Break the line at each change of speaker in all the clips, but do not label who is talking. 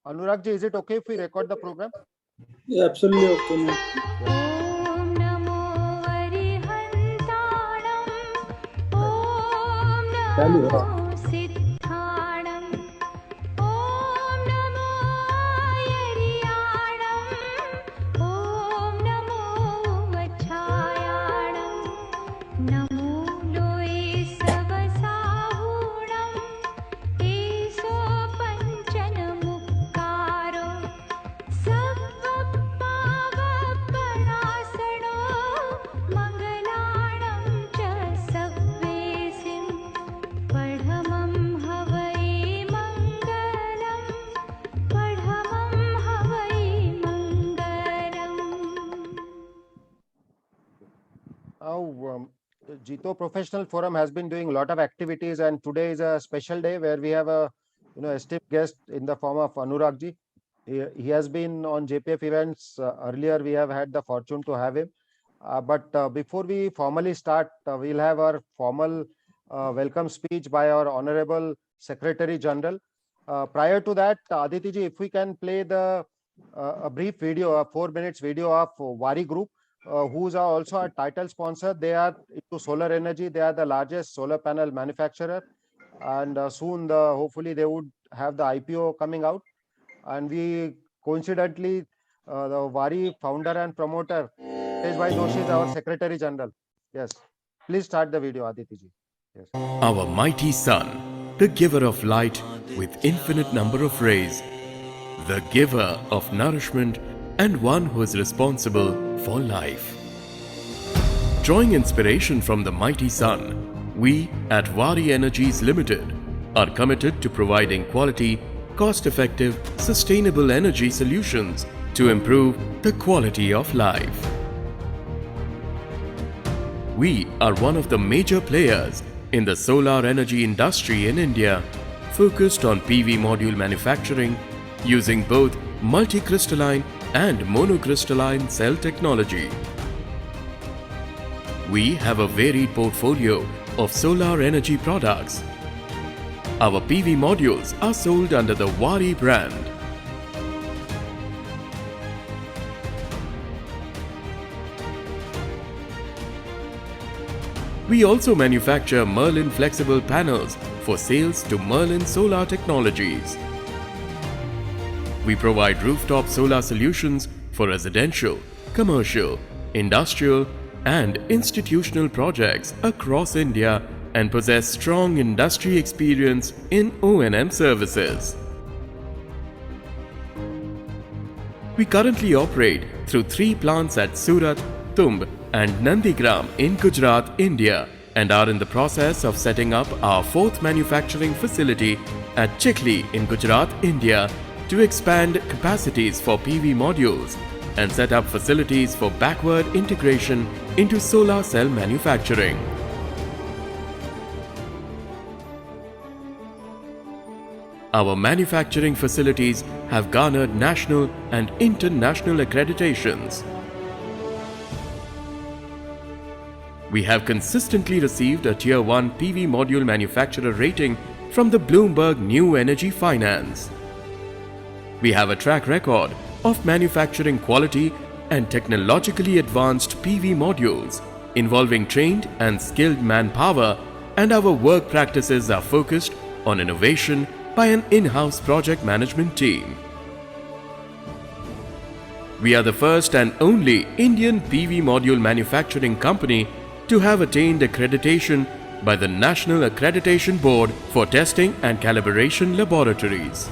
Anurag Ji, is it okay if we record the program?
Yeah, absolutely okay.
Om Namo Arihantanam. Om Namo Siddhanam. Om Namo Ariyanam. Om Namo Vachayanam. Namo Loe Savasahunam. Eso Panchanamukaro. Savvapavapanasano. Mangalanam cha Savvesim. Padhamam Havai Mangalam. Padhamam Havai Mangalam.
Now, JITO Professional Forum has been doing a lot of activities, and today is a special day where we have a esteemed guest in the form of Anurag Ji. He has been on JPF events earlier. We have had the fortune to have him. But before we formally start, we'll have our formal welcome speech by our Honorable Secretary General. Prior to that, Aditi Ji, if we can play the a brief video, a 4 minutes video of Wari Group, who's also a title sponsor. They are into solar energy. They are the largest solar panel manufacturer, and soon hopefully they would have the IPO coming out. And we coincidentally, the Wari founder and promoter, Tejbhai Joshi, is our Secretary General. Yes, please start the video, Aditi Ji. Yes.
Our mighty sun, the giver of light with infinite number of rays, the giver of nourishment and one who is responsible for life. Drawing inspiration from the mighty sun, we at Wari Energies Limited are committed to providing quality, cost-effective, sustainable energy solutions to improve the quality of life. We are one of the major players in the solar energy industry in India, focused on PV module manufacturing using both multicrystalline and monocrystalline cell technology. We have a varied portfolio of solar energy products. Our PV modules are sold under the Wari brand. We also manufacture Merlin flexible panels for sales to Merlin Solar Technologies. We provide rooftop solar solutions for residential, commercial, industrial, and institutional projects across India and possess strong industry experience in O&M services. We currently operate through 3 plants at Surat, Tumb, and Nandigram in Gujarat, India, and are in the process of setting up our 4th manufacturing facility at Chikhli in Gujarat, India, to expand capacities for PV modules and set up facilities for backward integration into solar cell manufacturing. Our manufacturing facilities have garnered national and international accreditations. We have consistently received a Tier 1 PV module manufacturer rating from the Bloomberg New Energy Finance. We have a track record of manufacturing quality and technologically advanced PV modules involving trained and skilled manpower, and our work practices are focused on innovation by an in-house project management team. We are the first and only Indian PV module manufacturing company to have attained accreditation by the National Accreditation Board for Testing and Calibration Laboratories.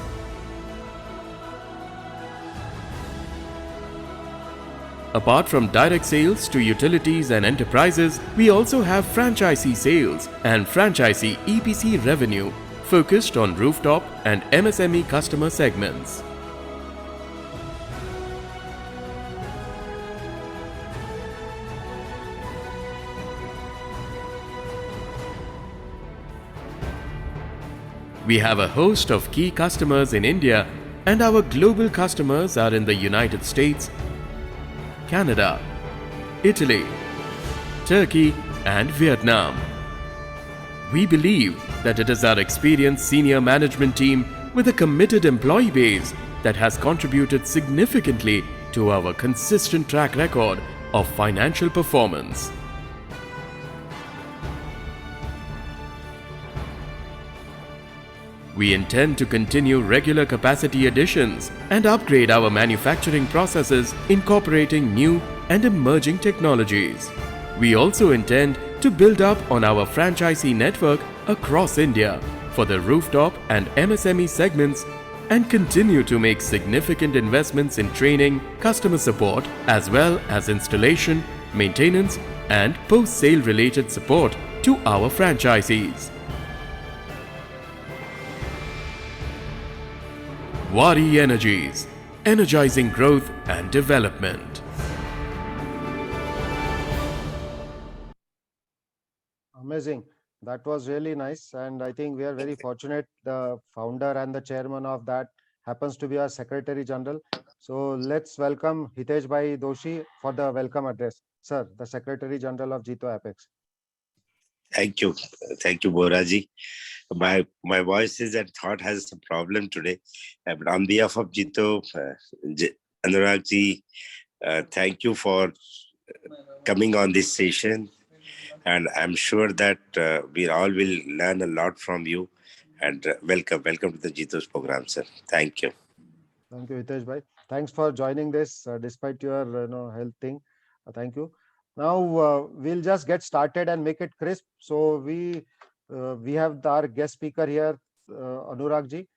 Apart from direct sales to utilities and enterprises, we also have franchisee sales and franchisee EPC revenue focused on rooftop and MSME customer segments. We have a host of key customers in India, and our global customers are in the United States, Canada, Italy, Turkey, and Vietnam. We believe that it is our experienced senior management team with a committed employee base that has contributed significantly to our consistent track record of financial performance. We intend to continue regular capacity additions and upgrade our manufacturing processes, incorporating new and emerging technologies. We also intend to build up on our franchisee network across India for the rooftop and MSME segments and continue to make significant investments in training, customer support, as well as installation, maintenance, and post-sale related support to our franchisees. Wari Energies, energizing growth and development.
Amazing. That was really nice. And I think we are very fortunate. The founder and the chairman of that happens to be our Secretary General. So let's welcome Hitesh Bhai Doshi for the welcome address. Sir, the Secretary General of JITO Apex.
Thank you, Boraji. My voice is and thought has some problem today. But on behalf of JITO, Anurag Ji, thank you for coming on this session. And I'm sure that we all will learn a lot from you. And welcome to the JITO's program, sir. Thank you.
Thank you, Hitesh Bhai. Thanks for joining this despite your health thing. Thank you. Now we'll just get started and make it crisp. So we have our guest speaker here, Anurag Ji.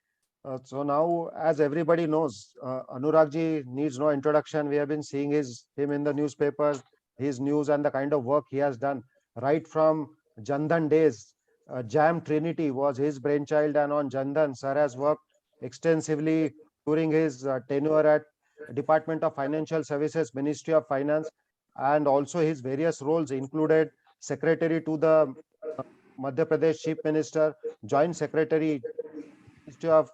So now, as everybody knows, Anurag Ji needs no introduction. We have been seeing him in the newspapers, his news and the kind of work he has done right from Jandan days. Jam Trinity was his brainchild, and on Jandan, sir has worked extensively during his tenure at Department of Financial Services, Ministry of Finance, and also his various roles included Secretary to the Madhya Pradesh Chief Minister, Joint Secretary, Ministry of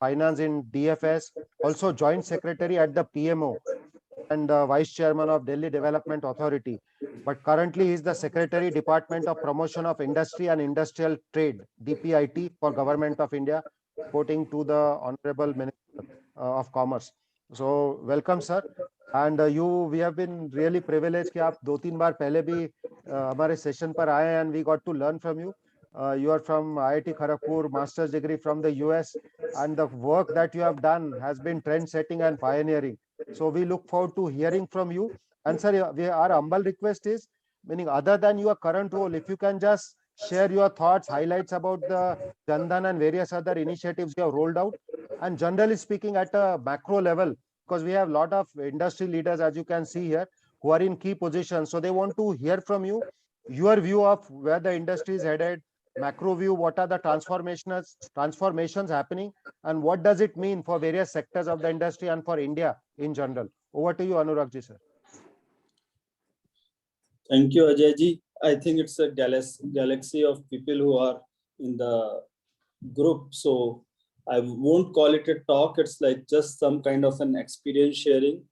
Finance in DFS, also Joint Secretary at the PMO, and Vice Chairman of Delhi Development Authority. But currently he is the Secretary, Department of Promotion of Industry and Industrial Trade, DPIT, for Government of India, reporting to the Honorable Minister of Commerce. So welcome, sir. And we have been really privileged कि आप 2-3 बार पहले भी हमारे session पर आए and we got to learn from you. You are from IIT Kharagpur, master's degree from the US, and the work that you have done has been trend-setting and pioneering. So we look forward to hearing from you. And sir, our humble request is, meaning other than your current role, if you can just share your thoughts, highlights about the Jandan and various other initiatives you have rolled out. And generally speaking, at a macro level, because we have a lot of industry leaders, as you can see here, who are in key positions. So they want to hear from you, your view of where the industry is headed, macro view, what are the transformations happening, and what does it mean for various sectors of the industry and for India in general. Over to you, Anurag Ji, sir.
Thank you, Ajay Ji. I think it's a galaxy of people who are in the group. So I won't call it a talk. It's like just some kind of an experience sharing.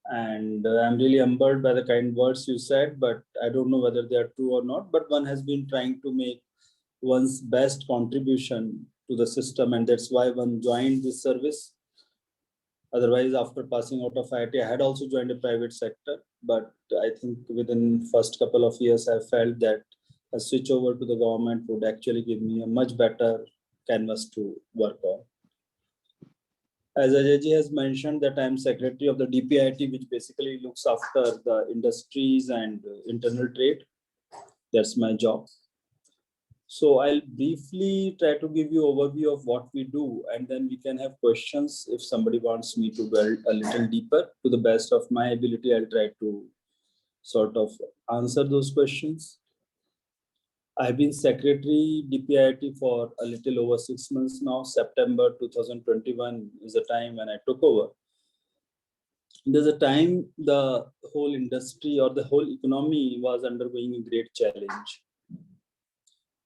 And I'm really humbled by the kind words you said, but I don't know whether they are true or not. But one has been trying to make one's best contribution to the system, and that's why one joined this service. Otherwise, after passing out of IIT, I had also joined a private sector, but I think within first couple of years, I felt that a switch over to the government would actually give me a much better canvas to work on. As Ajay Ji has mentioned, that I'm secretary of the DPIT, which basically looks after the industries and internal trade. That's my job. So I'll briefly try to give you overview of what we do, and then we can have questions if somebody wants me to delve a little deeper. To the best of my ability, I'll try to sort of answer those questions. I've been secretary DPIT for a little over 6 months now. September 2021 is the time when I took over. There's a time the whole industry or the whole economy was undergoing a great challenge.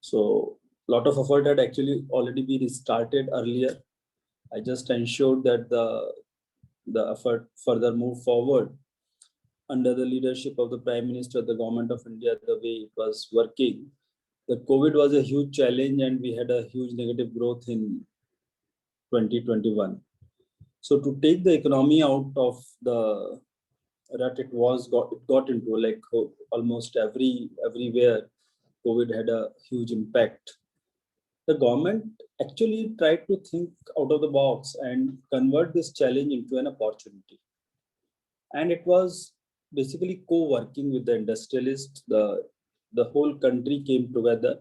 So a lot of effort had actually already been started earlier. I just ensured that the effort further moved forward under the leadership of the Prime Minister, the Government of India, the way it was working. the COVID was a huge challenge and we had a huge negative growth in 2021. So to take the economy out of the rut it got into, like almost everywhere, COVID had a huge impact. The government actually tried to think out of the box and convert this challenge into an opportunity. And it was basically co-working with the industrialists. The whole country came together,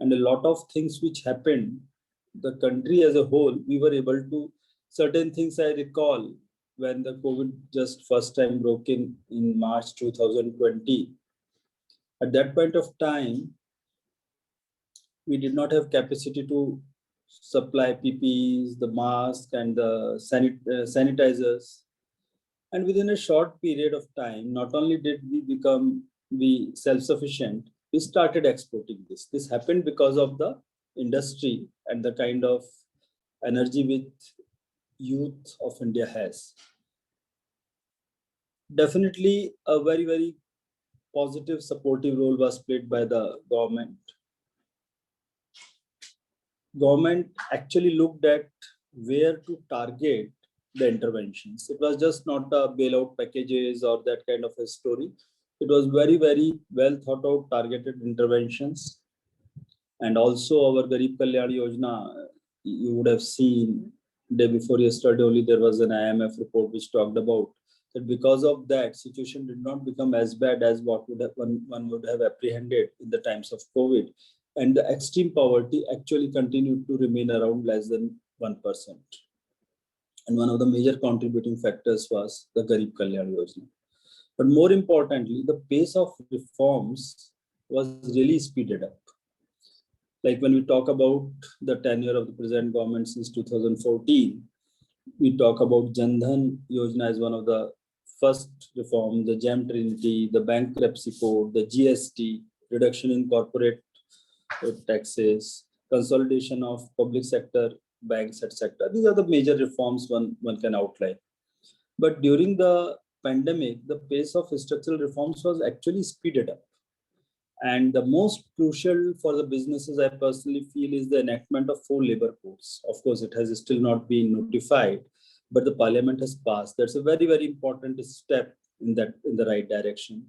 and a lot of things which happened, the country as a whole, we were able to, certain things I recall when the COVID just first time broke in March 2020. At that point of time, we did not have capacity to supply PPEs, the mask and the sanitizers. And within a short period of time, not only did we become self-sufficient, we started exporting this. This happened because of the industry and the kind of energy which youth of India has. Definitely a very, very positive, supportive role was played by the government. Government actually looked at where to target the interventions. It was just not a bailout packages or that kind of a story. It was very, very well thought out, targeted interventions. And also our Garib Kalyan Yojana, you would have seen day before yesterday only there was an IMF report which talked about that because of that situation did not become as bad as what one would have apprehended in the times of COVID. And the extreme poverty actually continued to remain around less than 1%. And one of the major contributing factors was the Garib Kalyan Yojana. But more importantly, the pace of reforms was really speeded up. Like when we talk about the tenure of the present government since 2014, we talk about Jan Dhan Yojana as one of the first reform, the GEM Trinity, the bankruptcy code, the GST, reduction in corporate taxes, consolidation of public sector banks, etc. These are the major reforms one can outline. But during the pandemic, the pace of structural reforms was actually speeded up. And the most crucial for the businesses, I personally feel, is the enactment of 4 labor codes. Of course, it has still not been notified, but the parliament has passed. That's a very, very important step in the right direction.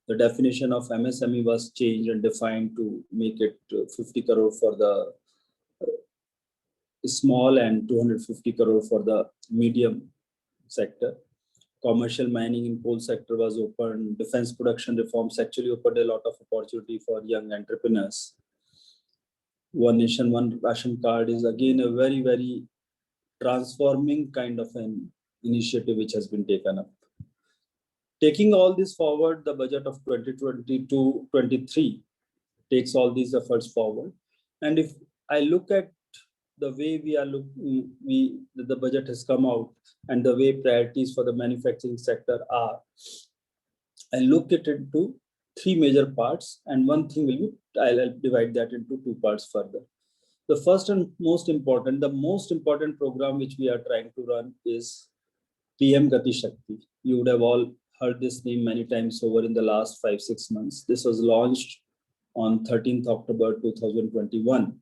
The definition of MSME was changed and defined to make it 50 crore for the small and 250 crore for the medium sector. Commercial mining in coal sector was open. Defense production reforms actually opened a lot of opportunity for young entrepreneurs. One nation, one ration card is again a very, very transforming kind of an initiative which has been taken up. Taking all this forward, the budget of 2022-23 takes all these efforts forward. And if I look at the way the budget has come out and the way priorities for the manufacturing sector are, I look at it into 3 major parts, and one thing will be, I'll divide that into 2 parts further. The first and most important program which we are trying to run is PM Gati Shakti. You would have all heard this name many times over in the last 5-6 months. This was launched on 13th October 2021.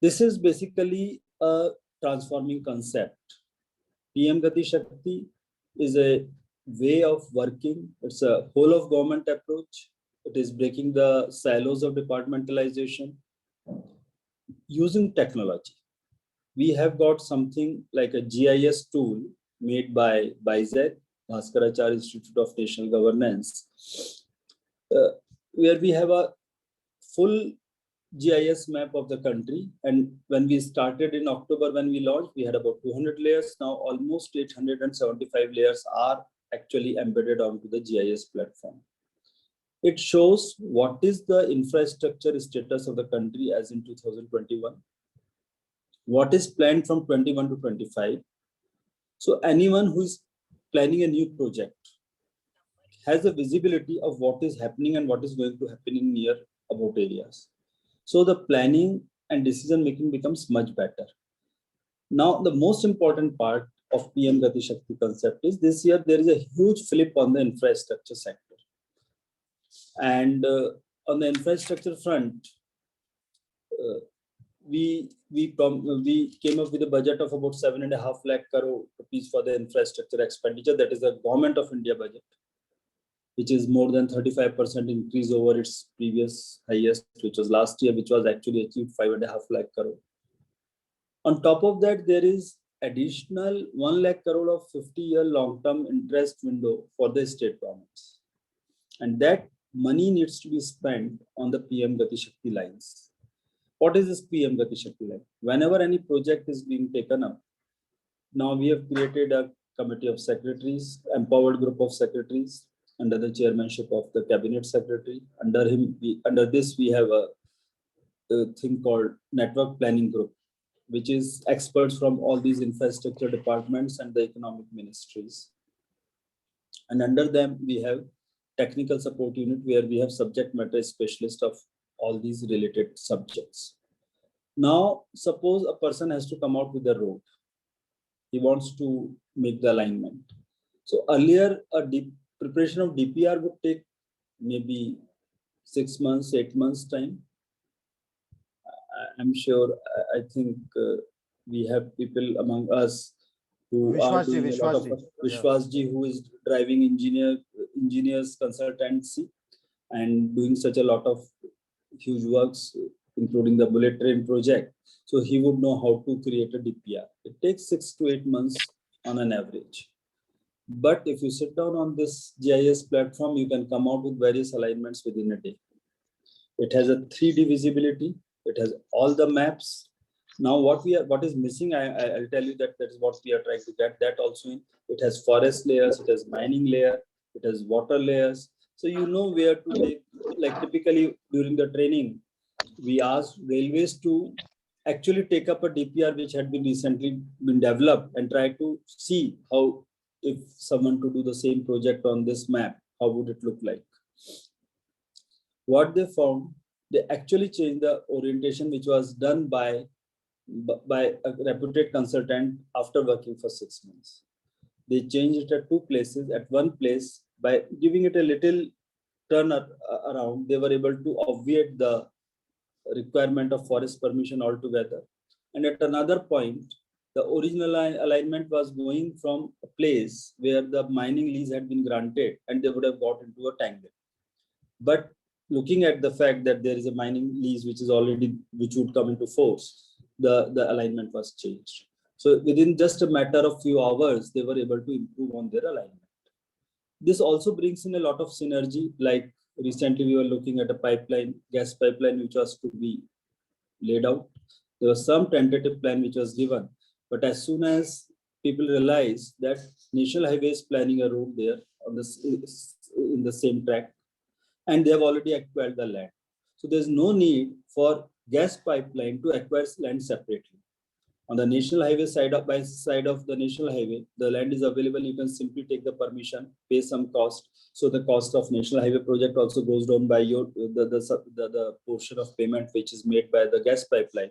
This is basically a transforming concept. PM Gati Shakti is a way of working. It's a whole of government approach. It is breaking the silos of departmentalization using technology. We have got something like a GIS tool made by BISAG, Bhaskaracharya Institute of National Governance, where we have a full GIS map of the country. And when we started in October, when we launched, we had about 200 layers. Now almost 875 layers are actually embedded onto the GIS platform. It shows what is the infrastructure status of the country as in 2021, what is planned from 21 to 25. So anyone who is planning a new project has a visibility of what is happening and what is going to happen in near about areas. So the planning and decision making becomes much better. Now, the most important part of PM Gati Shakti concept is this year there is a huge flip on the infrastructure sector. And on the infrastructure front, we came up with a budget of about 7.5 lakh crore rupees for the infrastructure expenditure. That is the Government of India budget, which is more than 35% increase over its previous highest, which was last year, which was actually achieved 5.5 lakh crore. On top of that, there is additional 1 lakh crore of 50-year long-term interest window for the state governments. And that money needs to be spent on the PM Gati Shakti lines. What is this PM Gati Shakti line? Whenever any project is being taken up, now we have created a committee of secretaries, empowered group of secretaries under the chairmanship of the cabinet secretary. Under this, we have a thing called network planning group, which is experts from all these infrastructure departments and the economic ministries. And under them, we have technical support unit where we have subject matter specialists of all these related subjects. Now, suppose a person has to come out with a road. He wants to make the alignment. So earlier, preparation of DPR would take maybe 6 months, 8 months time. I'm sure, I think we have people among us who are doing a lot of Vishwasji, who is driving engineers consultancy and doing such a lot of huge works, including the bullet train project. So he would know how to create a DPR. It takes 6 to 8 months on an average. But if you sit down on this GIS platform, you can come out with various alignments within a day. It has a 3D visibility. It has all the maps. Now what is missing, I'll tell you that is what we are trying to get that also in. It has forest layers, it has mining layer, it has water layers. So you know where to take, like typically during the training, we asked railways to actually take up a DPR which had been recently been developed and try to see how, if someone to do the same project on this map, how would it look like? What they found, they actually changed the orientation which was done by a reputed consultant after working for 6 months. They changed it at 2 places. At one place, by giving it a little turn around, they were able to obviate the requirement of forest permission altogether. And at another point, the original alignment was going from a place where the mining lease had been granted and they would have got into a tangle. But looking at the fact that there is a mining lease which would come into force, the alignment was changed. So within just a matter of few hours, they were able to improve on their alignment. This also brings in a lot of synergy. Like recently we were looking at a pipeline, gas pipeline, which was to be laid out. There was some tentative plan which was given, but as soon as people realized that National Highway is planning a route there on in the same track, and they have already acquired the land. So there's no need for gas pipeline to acquire land separately. On the National Highway side of the National Highway, the land is available. You can simply take the permission, pay some cost. So the cost of National Highway project also goes down by the portion of payment which is made by the gas pipeline.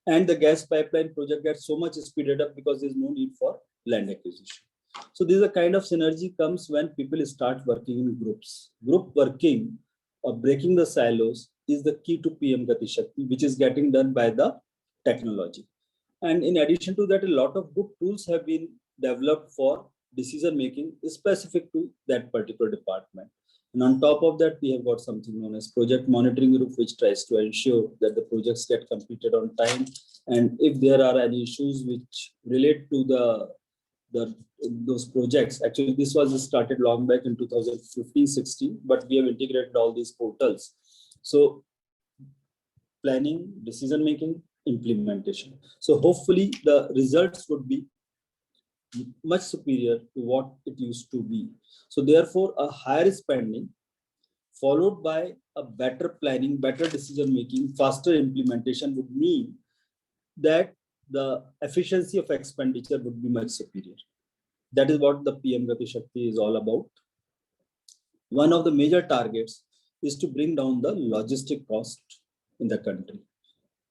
And the gas pipeline project gets so much speeded up because there's no need for land acquisition. So this is a kind of synergy comes when people start working in groups. Group working or breaking the silos is the key to PM Gati Shakti, which is getting done by the technology. And in addition to that, a lot of good tools have been developed for decision making specific to that particular department. And on top of that, we have got something known as project monitoring group, which tries to ensure that the projects get completed on time. And if there are any issues which relate to those projects, actually this was started long back in 2015-16, but we have integrated all these portals. So planning, decision making, implementation. So hopefully the results would be much superior to what it used to be. So therefore a higher spending followed by a better planning, better decision making, faster implementation would mean that the efficiency of expenditure would be much superior. That is what the PM Gati Shakti is all about. One of the major targets is to bring down the logistic cost in the country.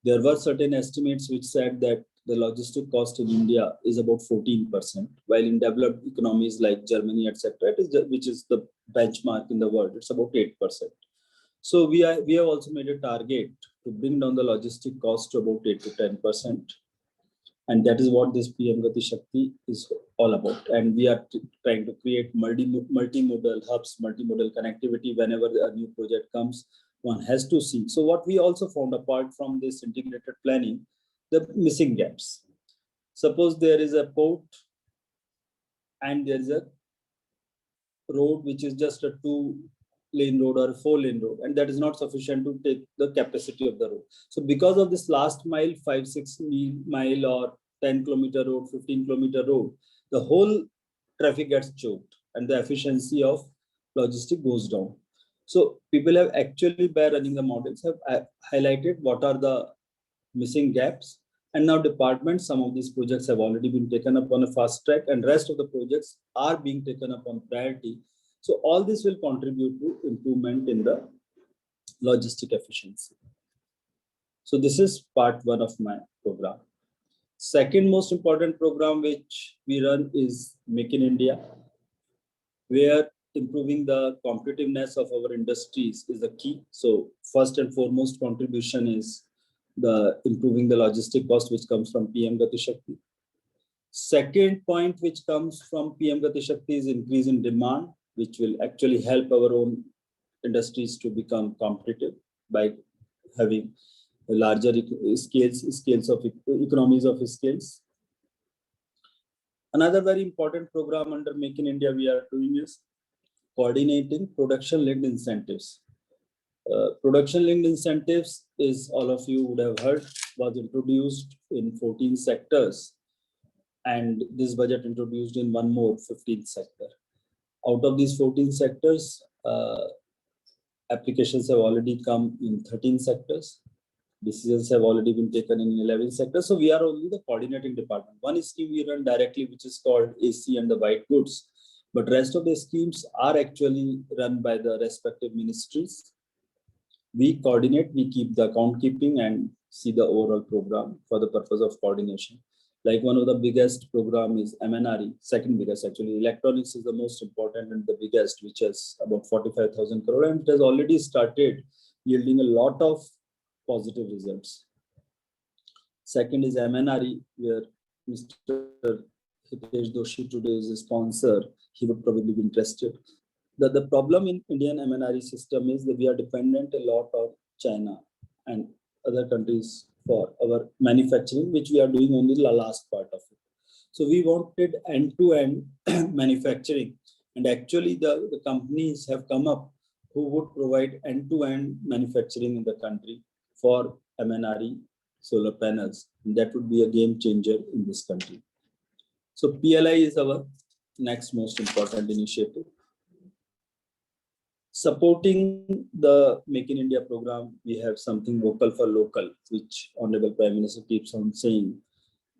There were certain estimates which said that the logistic cost in India is about 14%, while in developed economies like Germany, etc., which is the benchmark in the world, it's about 8%. So we have also made a target to bring down the logistic cost to about 8 to 10%. And that is what this PM Gati Shakti is all about. And we are trying to create multimodal hubs, multimodal connectivity. Whenever a new project comes, one has to see. So what we also found, apart from this integrated planning, the missing gaps. Suppose there is a port and there is a road which is just a 2-lane road or a 4-lane road, and that is not sufficient to take the capacity of the road. So because of this last mile, 5-6 mile or 10-kilometer road, 15-kilometer road, the whole traffic gets choked and the efficiency of logistic goes down. So people have actually, by running the models, have highlighted what are the missing gaps. And now departments, some of these projects have already been taken up on a fast track, and rest of the projects are being taken up on priority. So all this will contribute to improvement in the logistic efficiency. So this is part one of my program. Second most important program which we run is Make in India, where improving the competitiveness of our industries is the key. So first and foremost contribution is the improving the logistic cost, which comes from PM Gati Shakti. Second point which comes from PM Gati Shakti is increase in demand, which will actually help our own industries to become competitive by having larger scales of economies of scales. Another very important program under Make in India we are doing is coordinating production-linked incentives. Production-linked incentives is, all of you would have heard, was introduced in 14 sectors, and this budget introduced in one more 15th sector. Out of these 14 sectors, applications have already come in 13 sectors. Decisions have already been taken in 11 sectors. So we are only the coordinating department. One scheme we run directly, which is called AC and the white goods, but rest of the schemes are actually run by the respective ministries. We coordinate, we keep the account keeping and see the overall program for the purpose of coordination. Like one of the biggest program is MNRE, second biggest actually. Electronics is the most important and the biggest, which has about 45,000 crore, and it has already started yielding a lot of positive results. Second is MNRE, where Mr. Hitesh Doshi today is a sponsor. He would probably be interested. The problem in Indian MNRE system is that we are dependent a lot on China and other countries for our manufacturing, which we are doing only the last part of it. So we wanted end-to-end manufacturing, and actually the companies have come up who would provide end-to-end manufacturing in the country for MNRE solar panels, and that would be a game changer in this country. So PLI is our next most important initiative. Supporting the Make in India program, we have something vocal for local, which Honorable Prime Minister keeps on saying,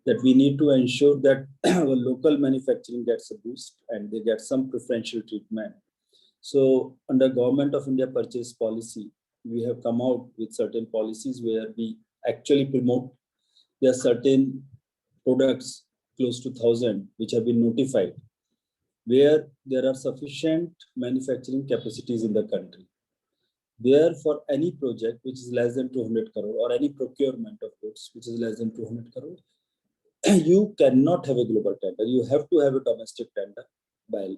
that we need to ensure that our local manufacturing gets a boost and they get some preferential treatment. So under Government of India purchase policy, we have come out with certain policies where we actually promote. There are certain products, close to 1,000, which have been notified, where there are sufficient manufacturing capacities in the country. There, for any project which is less than 200 crore or any procurement of goods which is less than 200 crore, you cannot have a global tender. You have to have a domestic tender by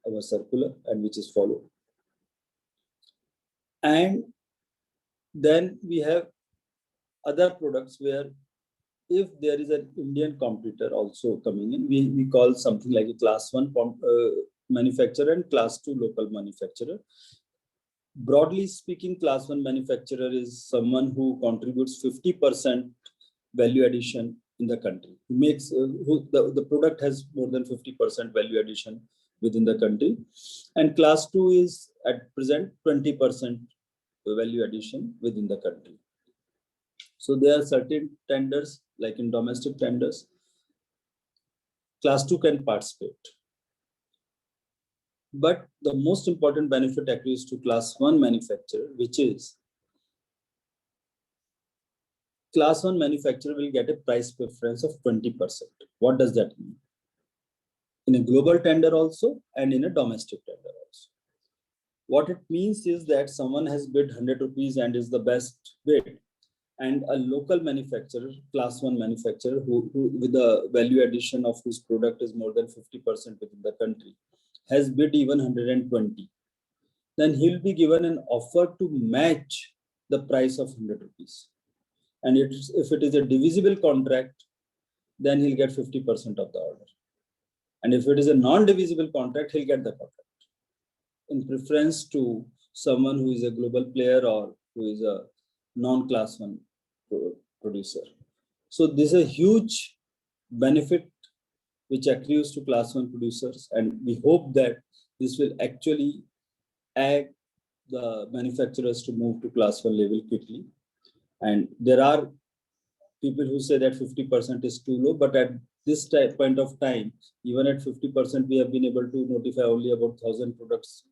our circular, and which is followed. And then we have other products where if there is an Indian competitor also coming in, we call something like a class 1 manufacturer and class 2 local manufacturer. Broadly speaking, class 1 manufacturer is someone who contributes 50% value addition in the country. Who makes the product has more than 50% value addition within the country. And class 2 is at present 20% value addition within the country. So there are certain tenders, like in domestic tenders, class 2 can participate. But the most important benefit accrues to class 1 manufacturer, which is class 1 manufacturer will get a price preference of 20%. What does that mean? In a global tender also and in a domestic tender also. What it means is that someone has bid 100 rupees and is the best bid, and a local manufacturer, class 1 manufacturer, who with the value addition of whose product is more than 50% within the country, has bid even 120, then he'll be given an offer to match the price of 100 rupees. And if it is a divisible contract, then he'll get 50% of the order. And if it is a non-divisible contract, he'll get the contract in preference to someone who is a global player or who is a non-class 1 producer. So this is a huge benefit which accrues to class 1 producers, and we hope that this will actually add the manufacturers to move to class 1 level quickly. And there are people who say that 50% is too low, but at this point of time, even at 50%, we have been able to notify only about 1,000 products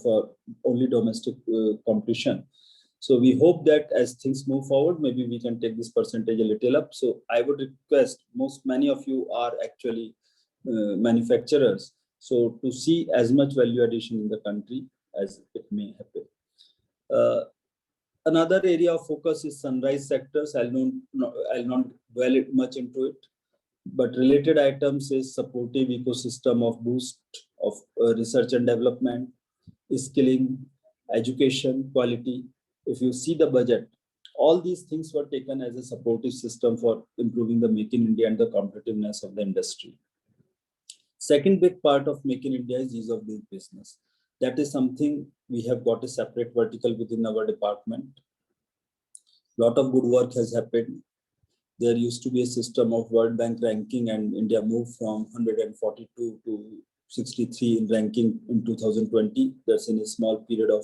for only domestic competition. So we hope that as things move forward, maybe we can take this percentage a little up. So I would request, many of you are actually manufacturers, so to see as much value addition in the country as it may happen. Another area of focus is sunrise sectors. I'll not dwell much into it, but related items is supportive ecosystem of boost of research and development, skilling, education, quality. If you see the budget, all these things were taken as a supportive system for improving the Make in India and the competitiveness of the industry. Second big part of Make in India is ease of doing business. That is something we have got a separate vertical within our department. Lot of good work has happened. There used to be a system of World Bank ranking, and India moved from 142 to 63 in ranking in 2020. That's in a small period of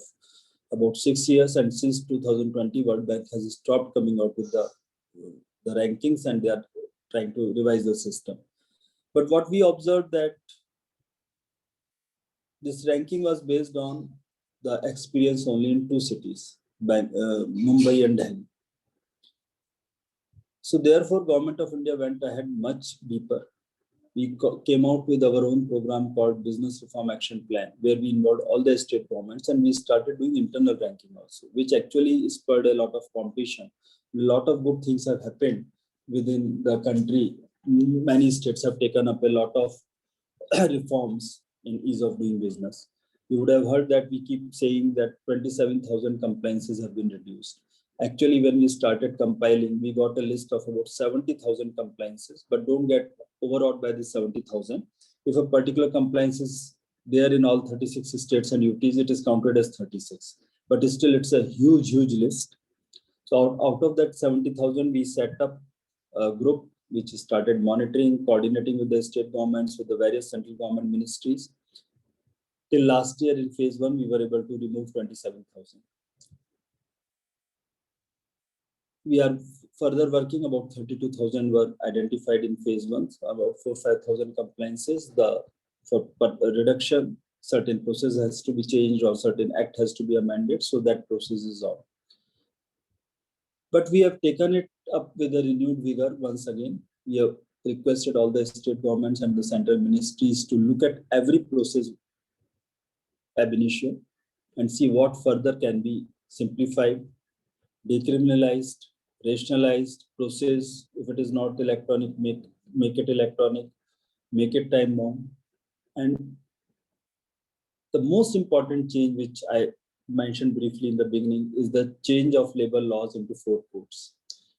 about 6 years. And since 2020, World Bank has stopped coming out with the rankings, and they are trying to revise the system. But what we observed that this ranking was based on the experience only in 2 cities, Mumbai and Delhi. So therefore, Government of India went ahead much deeper. We came out with our own program called Business Reform Action Plan, where we involved all the state governments, and we started doing internal ranking also, which actually spurred a lot of competition. A lot of good things have happened within the country. Many states have taken up a lot of reforms in ease of doing business. You would have heard that we keep saying that 27,000 compliances have been reduced. Actually, when we started compiling, we got a list of about 70,000 compliances, but don't get overawed by the 70,000. If a particular compliance is there in all 36 states and UTs, it is counted as 36. But still, it's a huge list. So out of that 70,000, we set up a group which started monitoring, coordinating with the state governments, with the various central government ministries. Till last year in phase 1, we were able to remove 27,000. We are further working. About 32,000 were identified in phase 1, about 4,000-5,000 compliances. For reduction, certain process has to be changed or certain act has to be amended, so that process is on. But we have taken it up with a renewed vigor once again. We have requested all the state governments and the central ministries to look at every process ab initio and see what further can be simplified, decriminalized, rationalized process. If it is not electronic, make it electronic, make it time bound. And the most important change, which I mentioned briefly in the beginning, is the change of labor laws into 4 codes.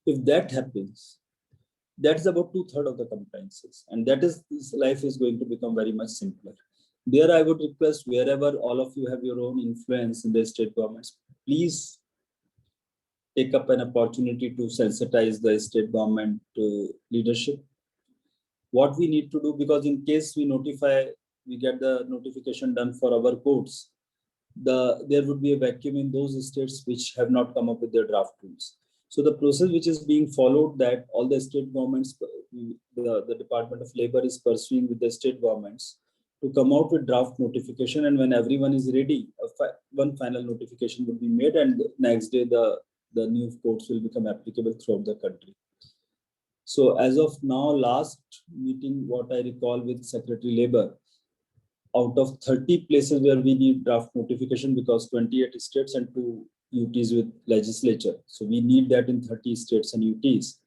If that happens, that's about 2/3 of the compliances, and that is, this life is going to become very much simpler. There, I would request, wherever all of you have your own influence in the state governments, please take up an opportunity to sensitize the state government leadership. What we need to do, because in case we get the notification done for our codes, there would be a vacuum in those states which have not come up with their draft rules. So the process which is being followed, that all the state governments, the Department of Labor is pursuing with the state governments to come out with draft notification, and when everyone is ready, one final notification will be made, and the next day the new codes will become applicable throughout the country. So as of now, last meeting, what I recall with Secretary Labor, out of 30 places where we need draft notification, because 28 states and 2 UTs with legislature. So we need that in 30 states and UTs.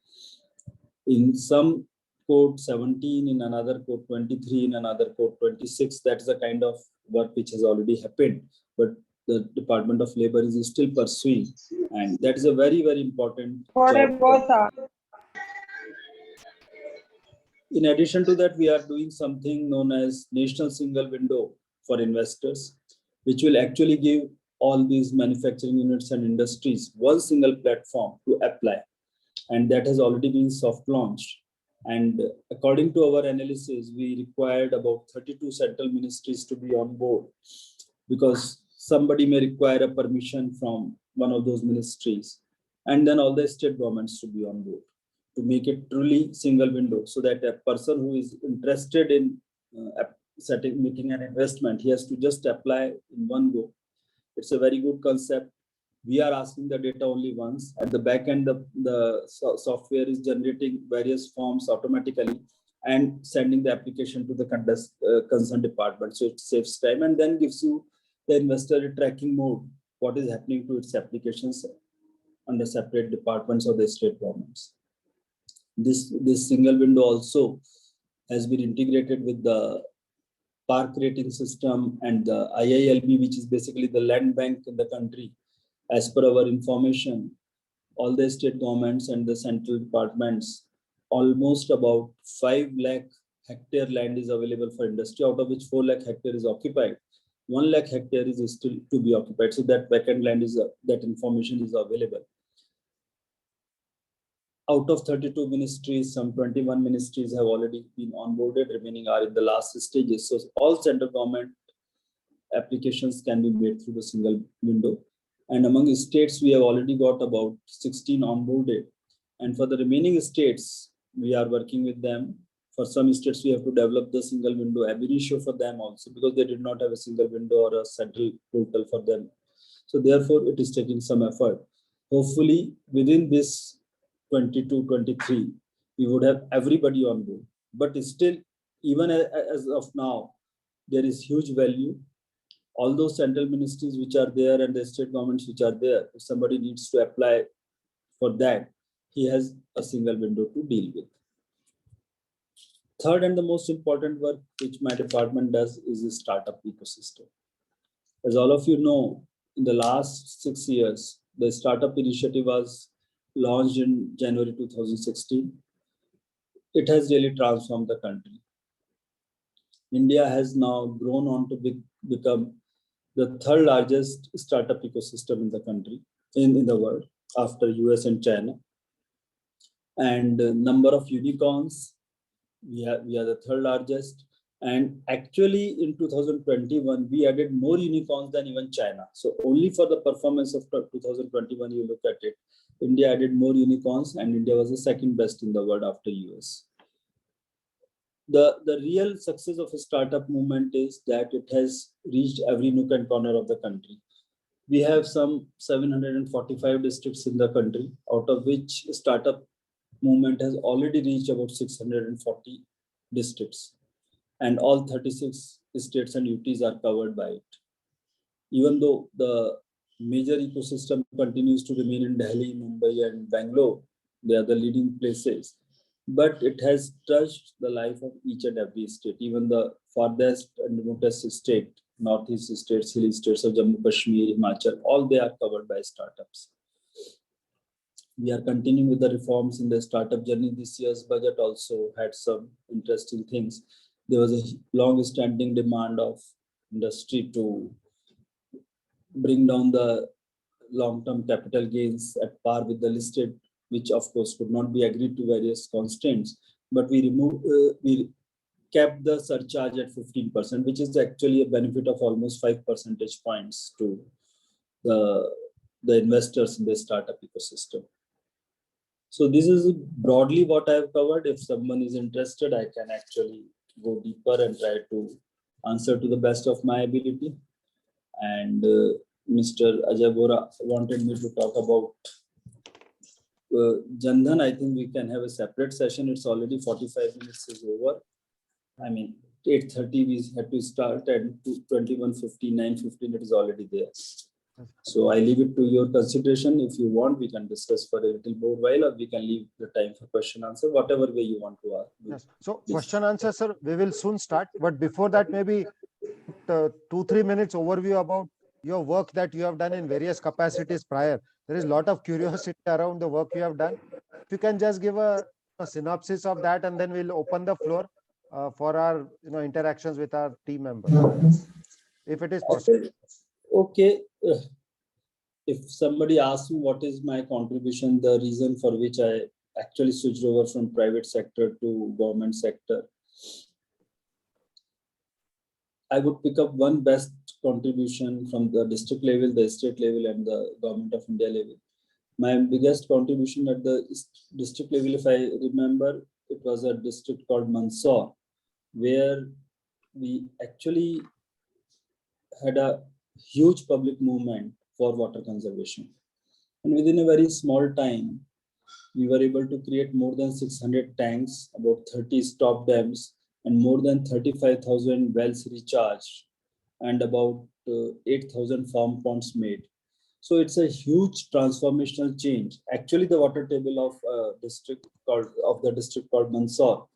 In some code 17, in another code 23, in another code 26. That's the kind of work which has already happened, but the Department of Labor is still pursuing, and that is a very, very important job. In addition to that, we are doing something known as National Single Window for Investors, which will actually give all these manufacturing units and industries one single platform to apply. And that has already been soft launched. And according to our analysis, we required about 32 central ministries to be on board, because somebody may require a permission from one of those ministries, and then all the state governments to be on board to make it truly single window, so that a person who is interested in making an investment, he has to just apply in one go. It's a very good concept. We are asking the data only once. At the back end, the software is generating various forms automatically and sending the application to the concerned department. So it saves time and then gives you the investor a tracking mode, what is happening to its applications under separate departments or the state governments. This single window also has been integrated with the park rating system and the IILB, which is basically the land bank in the country. As per our information, all the state governments and the central departments, almost about 5 lakh hectare land is available for industry, out of which 4 lakh hectare is occupied. 1 lakh hectare is still to be occupied. So that vacant land is, that information is available. Out of 32 ministries, some 21 ministries have already been onboarded, remaining are in the last stages. So all central government applications can be made through the single window. And among states, we have already got about 16 onboarded. And for the remaining states, we are working with them. For some states, we have to develop the single window ab initio for them also, because they did not have a single window or a central portal for them. So therefore, it is taking some effort. Hopefully, within this 22-23, we would have everybody on board. But still, even as of now, there is huge value. All those central ministries which are there and the state governments which are there, if somebody needs to apply for that, he has a single window to deal with. Third and the most important work which my department does is the startup ecosystem. As all of you know, in the last 6 years, the startup initiative was launched in January 2016. It has really transformed the country. India has now grown on to become the third largest startup ecosystem in the country, in the world, after US and China. And number of unicorns, we are the third largest. And actually in 2021, we added more unicorns than even China. So only for the performance of 2021, you look at it, India added more unicorns, and India was the second best in the world after US. The real success of a startup movement is that it has reached every nook and corner of the country. We have some 745 districts in the country, out of which startup movement has already reached about 640 districts. And all 36 states and UTs are covered by it. Even though the major ecosystem continues to remain in Delhi, Mumbai, and Bangalore, they are the leading places. But it has touched the life of each and every state, even the farthest and remotest state, northeast states, hilly states of Jammu, Kashmir, Himachal, all they are covered by startups. We are continuing with the reforms in the startup journey. This year's budget also had some interesting things. There was a long-standing demand of industry to bring down the long-term capital gains at par with the listed, which of course could not be agreed to various constraints, but we kept the surcharge at 15%, which is actually a benefit of almost 5 percentage points to the investors in the startup ecosystem. So this is broadly what I have covered. If someone is interested, I can actually go deeper and try to answer to the best of my ability. And Mr. Ajay Bora wanted me to talk about Jan Dhan. I think we can have a separate session. It's already 45 minutes is over. I mean, 8:30 we had to start, and 21:50, 9:15 it is already there. So I leave it to your consideration. If you want, we can discuss for a little more while, or we can leave the time for question answer, whatever way you want to ask.
Yes. So
Please.
question answer, sir, we will soon start. But before that, maybe 2-3 minutes overview about your work that you have done in various capacities prior. There is a lot of curiosity around the work you have done. If you can just give a synopsis of that, and then we'll open the floor for our interactions with our team members, if it is possible.
Okay. If somebody asks me what is my contribution, the reason for which I actually switched over from private sector to government sector, I would pick up one best contribution from the district level, the state level, and the Government of India level. My biggest contribution at the district level, if I remember, it was a district called Mandsaur, where we actually had a huge public movement for water conservation. And within a very small time, we were able to create more than 600 tanks, about 30 stop dams, and more than 35,000 wells recharged, and about 8,000 farm ponds made. So it's a huge transformational change. Actually, the water table of the district called Mandsaur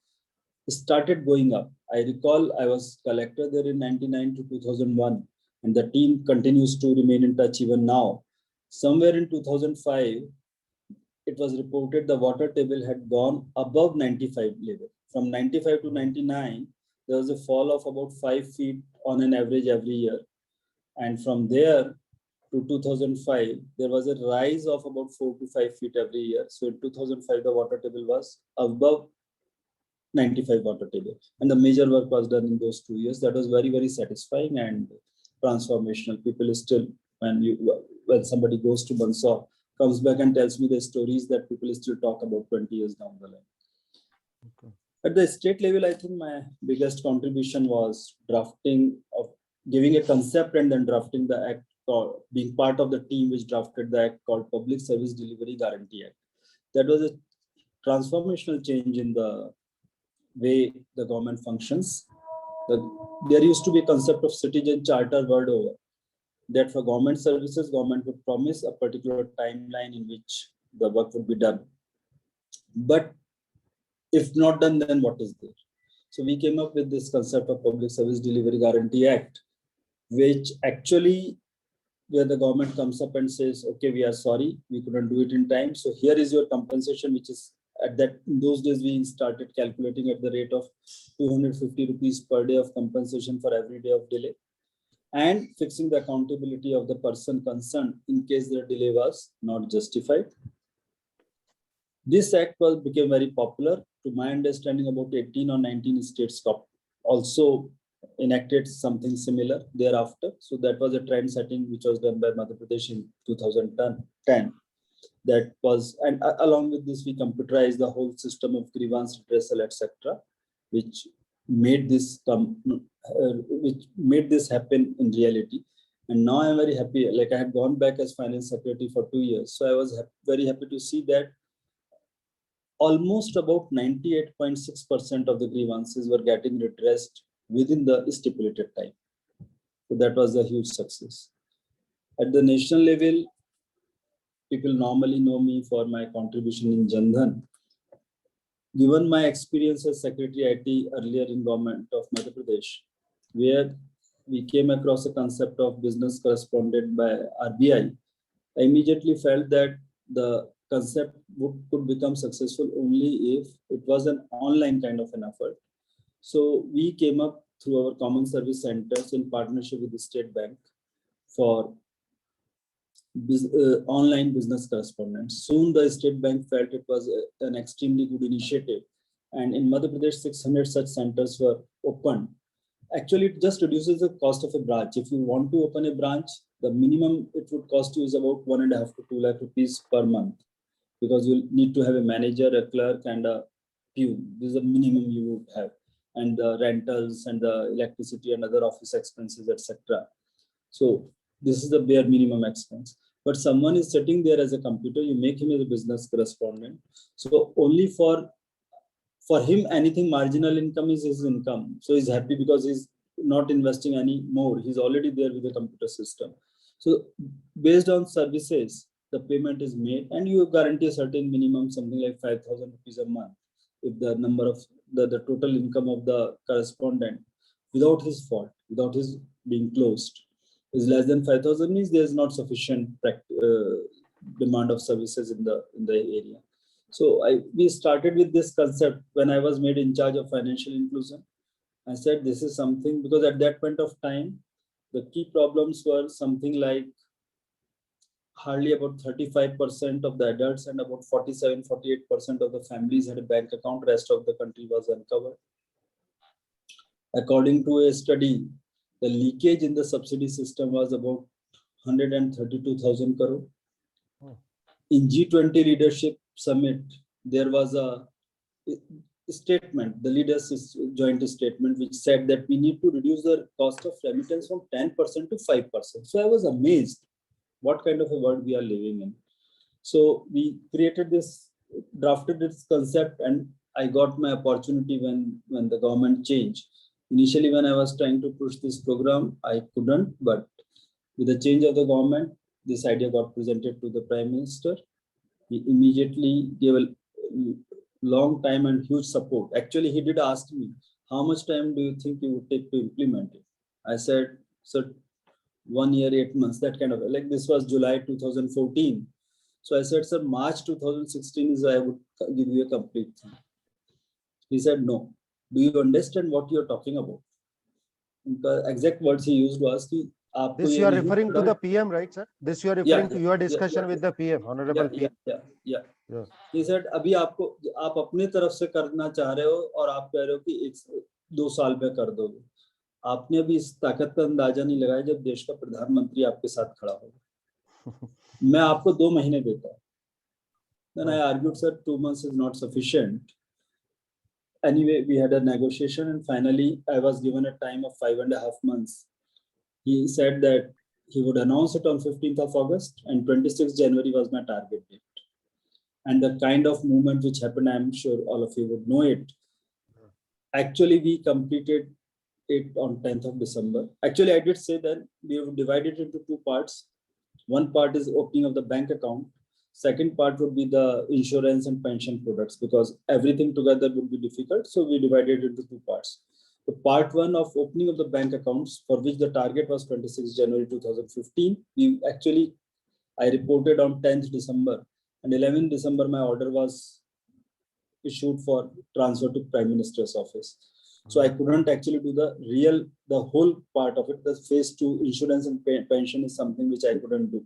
started going up. I recall I was collector there in 99 to 2001, and the team continues to remain in touch even now. Somewhere in 2005, it was reported the water table had gone above 95 level. From 95 to 99, there was a fall of about 5 feet on an average every year. And from there to 2005, there was a rise of about 4 to 5 feet every year. So in 2005, the water table was above 95 water table. And the major work was done in those 2 years. That was very, very satisfying and transformational. People still, when somebody goes to Mandsaur, comes back and tells me the stories that people still talk about 20 years down the line. Okay. At the state level, I think my biggest contribution was drafting of giving a concept and then drafting the act, or being part of the team which drafted the act called Public Service Delivery Guarantee Act. That was a transformational change in the way the government functions. There used to be a concept of citizen charter world over, that for government services, government would promise a particular timeline in which the work would be done. But if not done, then what is there? So we came up with this concept of Public Service Delivery Guarantee Act, which actually, where the government comes up and says, okay, we are sorry, we couldn't do it in time. So here is your compensation, which is in those days, we started calculating at the rate of 250 rupees per day of compensation for every day of delay, and fixing the accountability of the person concerned in case the delay was not justified. This act became very popular. To my understanding, about 18 or 19 states also enacted something similar thereafter. So that was a trend setting which was done by Madhya Pradesh in 2010. That was, and along with this, we computerized the whole system of grievance redressal, etc., which made this happen in reality. And now I'm very happy. Like, I had gone back as finance secretary for 2 years, so I was very happy to see that almost about 98.6% of the grievances were getting redressed within the stipulated time. So that was a huge success. At the national level, people normally know me for my contribution in Jan Dhan. Given my experience as Secretary IT earlier in government of Madhya Pradesh, where we came across a concept of business correspondent by RBI, I immediately felt that the concept could become successful only if it was an online kind of an effort. So we came up through our common service centers in partnership with the State Bank for online business correspondence. Soon the State Bank felt it was an extremely good initiative, and in Madhya Pradesh 600 such centers were opened. Actually, it just reduces the cost of a branch. If you want to open a branch, the minimum it would cost you is about 1.5 to 2 lakh rupees per month, because you need to have a manager, a clerk, and a pew. This is the minimum you would have, and the rentals and the electricity and other office expenses, etc. So this is the bare minimum expense. But someone is sitting there as a computer, you make him as a business correspondent. So only for for him, anything marginal income is his income. So he's happy because he's not investing any more. He's already there with the computer system. So based on services, the payment is made, and you guarantee a certain minimum, something like 5,000 rupees a month. If the number of the total income of the correspondent, without his fault, without his being closed, is less than 5,000, means there is not sufficient demand of services in the area. So we started with this concept when I was made in charge of financial inclusion. I said this is something, because at that point of time, the key problems were something like hardly about 35% of the adults and about 47-48% of the families had a bank account. Rest of the country was uncovered. According to a study, the leakage in the subsidy system was about 132,000 crore. In G20 leadership summit, there was a statement, the leaders' joint statement, which said that we need to reduce the cost of remittance from 10% to 5%. So I was amazed what kind of a world we are living in. So we created this, drafted this concept, and I got my opportunity when the government changed. Initially, when I was trying to push this program, I couldn't, but with the change of the government, this idea got presented to the Prime Minister. He immediately gave a long time and huge support. Actually, he did ask me, how much time do you think you would take to implement it? I said, sir, 1 year, 8 months, that kind of, like this was July 2014. So I said, sir, March 2016 is I would give you a complete thing. He said, no. Do you understand what you're talking about? The exact words he used was,
this you are referring to the PM, right, sir? This you are referring to your discussion with the PM, Honorable PM.
Yeah. He said, अभी आप अपने तरफ से करना चाह रहे हो और आप कह रहे हो कि 1-2 साल में कर दोगे. आपने अभी इस ताकत का अंदाजा नहीं लगाया जब देश का प्रधानमंत्री आपके साथ खड़ा होगा. मैं आपको 2 महीने देता हूं. Then I argued, sir, 2 months is not sufficient. Anyway, we had a negotiation, and finally I was given a time of 5.5 months. He said that he would announce it on 15th of August, and 26th January was my target date. And the kind of movement which happened, I'm sure all of you would know it. Actually, we completed it on 10th of December. Actually, I did say that we would divide it into 2 parts. One part is opening of the bank account. Second part would be the insurance and pension products, because everything together would be difficult. So we divided it into 2 parts. The part 1 of opening of the bank accounts, for which the target was 26 January 2015. I reported on 10th December, and 11th December, my order was issued for transfer to Prime Minister's office. So I couldn't actually do the whole part of it. The phase 2 insurance and pension is something which I couldn't do.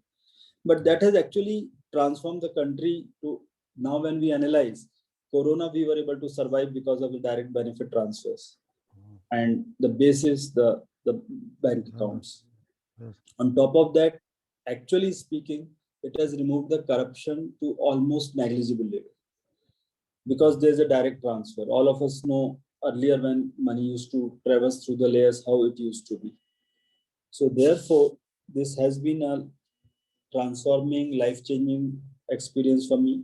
But that has actually transformed the country to now. When we analyze Corona, we were able to survive because of the direct benefit transfers. And the basis, the bank accounts. On top of that, actually speaking, it has removed the corruption to almost negligible level, because there's a direct transfer. All of us know earlier when money used to traverse through the layers, how it used to be. So therefore, this has been a transforming, life-changing experience for me.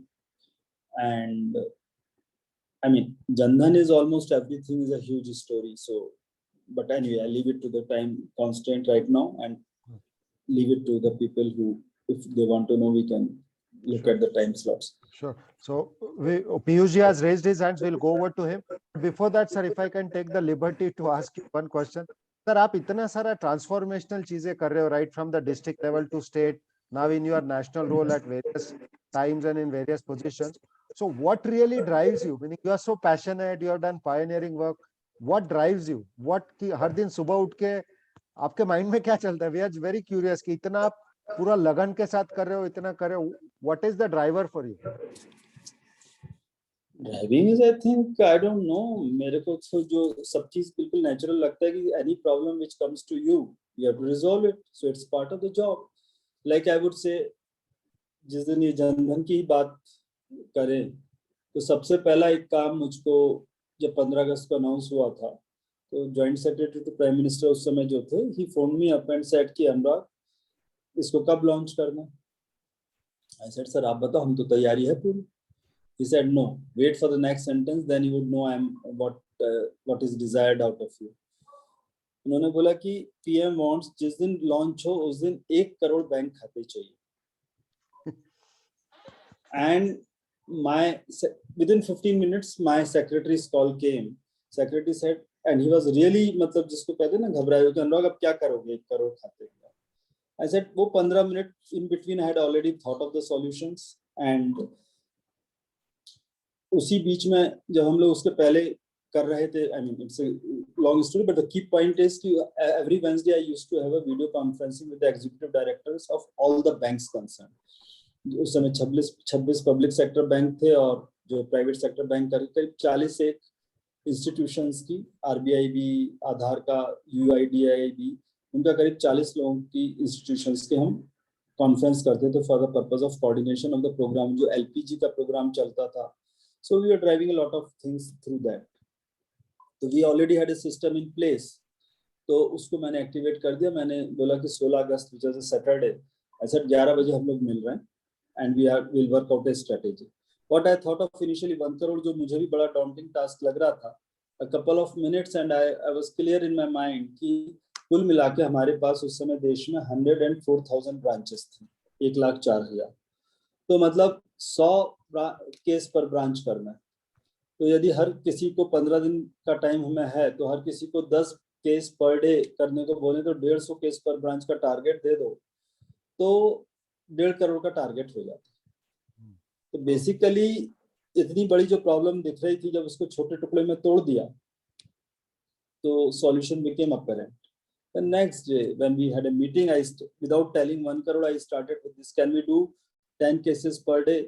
And I mean, Jandhan is almost everything, is a huge story. So, but anyway, I leave it to the time constraint right now, and leave it to the people who, if they want to know, we can look at the time slots.
Sure. So Piyush has raised his hands. We'll go over to him. Before that, sir, if I can take the liberty to ask you one question. Sir, आप इतना सारा transformational चीजें कर रहे हो, right from the district level to state, now in your national role at various times and in various positions. So what really drives you? Meaning you are so passionate, you have done pioneering work. What drives you? What कि हर दिन सुबह उठ के आपके mind में क्या चलता है? We are very curious कि इतना आप पूरा लगन के साथ कर रहे हो, इतना कर रहे हो. What is the driver for you?
Driving is, I think, I don't know. मेरे को तो जो सब चीज बिल्कुल natural लगता है कि any problem which comes to you, you have to resolve it. So it's part of the job. Like I would say, जिस दिन ये जनधन की बात करें, तो सबसे पहला एक काम मुझको जब 15 अगस्त को अनाउंस हुआ था, तो joint secretary to prime minister उस समय जो थे, ही phone me up and said कि अनुराग, इसको कब लॉन्च करना? आई सेड, सर आप बताओ, हम तो तैयारी है पूरी. He said, no, wait for the next sentence, then you would know what is desired out of you. उन्होंने बोला कि PM wants जिस दिन लॉन्च हो उस दिन 1 करोड़ बैंक खाते चाहिए. And within 15 minutes my secretary's call came. Secretary said, and he was really मतलब जिसको कहते हैं ना घबराए हुए कि अनुराग अब क्या करोगे 1 करोड़ खाते. I said वो 15 minutes in between I had already thought of the solutions, and उसी बीच में जब हम लोग उसके पहले कर रहे थे, I mean it's a long story, but the key point is कि every Wednesday I used to have a video conferencing with the executive directors of all the banks concerned. उस समय 26 पब्लिक सेक्टर बैंक थे और जो private sector bank करीब 40 एक institutions की, RBI भी, आधार का, UIDAI भी, उनका करीब 40 लोगों की इंस्टीट्यूशंस के हम कॉन्फ्रेंस करते थे for the purpose of coordination of the program. जो LPG का प्रोग्राम चलता था, so we are driving a lot of things through that. तो we already had a system in place. तो उसको मैंने एक्टिवेट कर दिया. मैंने बोला कि 16 अगस्त which is a Saturday, I said 11 बजे हम लोग मिल रहे हैं and will work out a strategy. What I thought of initially 1 crore, जो मुझे भी बड़ा डाउंटिंग टास्क लग रहा था, a couple of minutes and I was clear in my mind कि कुल मिला के हमारे पास उस समय देश में 104,000 ब्रांचेस थे, 1,04,000. तो मतलब 100 केस पर ब्रांच करना है. तो यदि हर किसी को 15 दिन का टाइम हमें है, तो हर किसी को 10 केस पर डे करने को बोले तो 150 केस पर ब्रांच का टारगेट दे दो, तो 1.5 करोड़ का टारगेट हो जाता है. तो बेसिकली इतनी बड़ी जो प्रॉब्लम दिख रही थी, जब उसको छोटे टुकड़े में तोड़ दिया तो solution became apparent. The next day when we had a meeting, without telling 1 crore, I started with this: can we do 10 cases per day,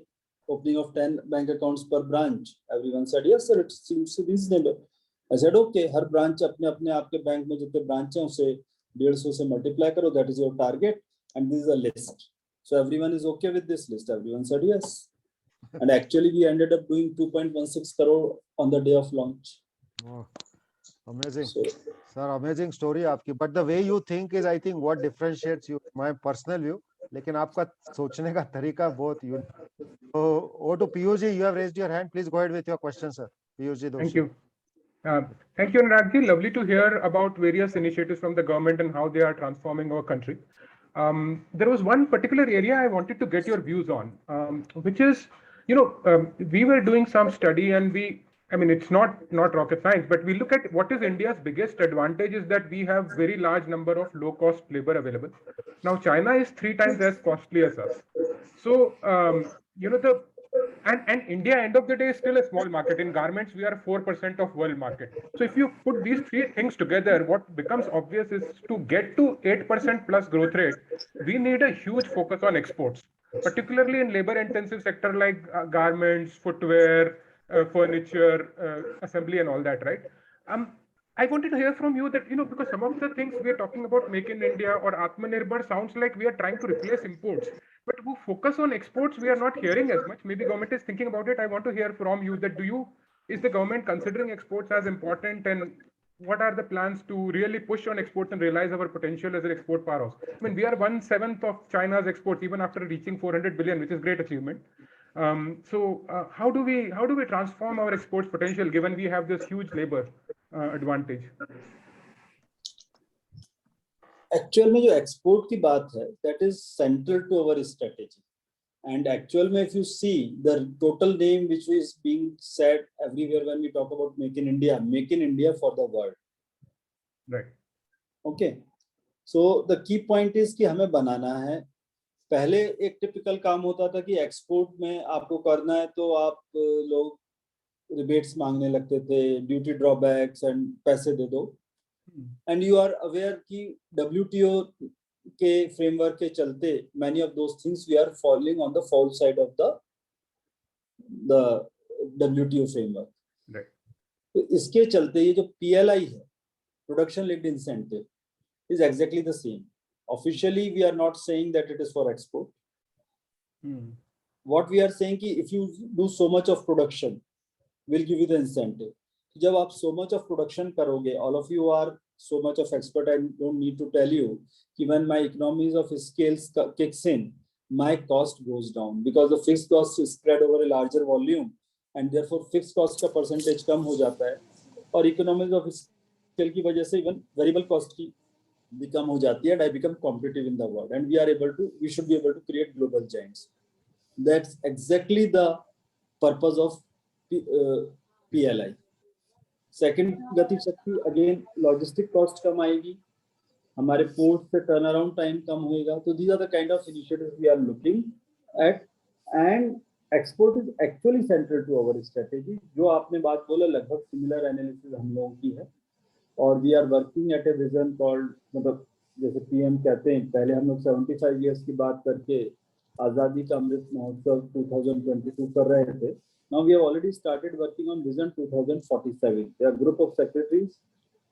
opening of 10 bank accounts per branch? Everyone said yes sir, it seems reasonable. I said okay, her branch अपने अपने आपके bank में जितने branch हैं उसे 150 से multiply करो, that is your target, and this is a list. So everyone is okay with this list? Everyone said yes. And actually we ended up doing 2.16 crore on the day of launch.
Oh, amazing.
So,
Sir, amazing story आपकी. But the way you think is, I think, what differentiates you. My personal view, लेकिन आपका सोचने का तरीका बहुत unique. So, over to Piyush ji, you have raised your hand. Please go ahead with your question, sir. Piyush ji Doshi.
Thank you. Thank you, Anurag ji. Lovely to hear about various initiatives from the government and how they are transforming our country. There was one particular area I wanted to get your views on, which is, we were doing some study and it's not rocket science, but we look at what is India's biggest advantage is that we have very large number of low-cost labor available. Now, China is 3 times as costly as us. So, and India, end of the day, is still a small market. In garments, we are 4% of world market. So if you put these 3 things together, what becomes obvious is to get to 8% plus growth rate, we need a huge focus on exports, particularly in labor-intensive sector like garments, footwear, furniture, assembly, and all that, right? I wanted to hear from you that, because some of the things we are talking about, Make in India or Atmanirbhar, sounds like we are trying to replace imports. But who focus on exports, we are not hearing as much. Maybe government is thinking about it. I want to hear from you that is the government considering exports as important, and what are the plans to really push on exports and realize our potential as an export powerhouse? We are 1/7 of China's exports, even after reaching 400 billion, which is great achievement. So how do we transform our exports potential given we have this huge labor advantage?
Actual में जो export की बात है, that is central to our strategy. And actual में if you see the total name which is being said everywhere when we talk about make in India for the world,
right?
Okay, so the key point is कि हमें बनाना है. पहले एक typical काम होता था कि एक्सपोर्ट में आपको करना है तो आप लोग रिबेट्स मांगने लगते थे, ड्यूटी ड्रॉबैक्स एंड पैसे दे दो. एंड यू आर अवेयर कि WTO के फ्रेमवर्क के चलते many of those things we are falling on the fall side of the WTO framework.
Right.
तो इसके चलते ये जो PLI है, production linked incentive, is exactly the same. Officially we are not saying that it is for export. What we are saying कि if you do so much of production, we'll give you the incentive. जब आप so much of production करोगे, all of you are so much of expert, I don't need to tell you कि when my economies of scale kicks in, my cost goes down because the fixed cost is spread over a larger volume. And therefore fix cost का percentage कम हो जाता है, और economics of scale की वजह से even variable cost की भी कम हो जाती है, and I become competitive in the world, and we should be able to create global giants. That's exactly the purpose of PLI. Second Gati Shakti, again logistic cost कम आएगी, हमारे पोर्ट से टर्न अराउंड टाइम कम होएगा. तो these are the kind of initiatives we are looking at, and export is actually central to our strategy. जो आपने बात बोला लगभग सिमिलर एनालिसिस हम लोगों की है, और we are working at a vision called, मतलब जैसे पीएम कहते हैं, पहले हम लोग 75 इयर्स की बात करके आज़ादी का अमृत महोत्सव 2022 कर रहे थे. Now we have already started working on Vision 2047. There are group of secretaries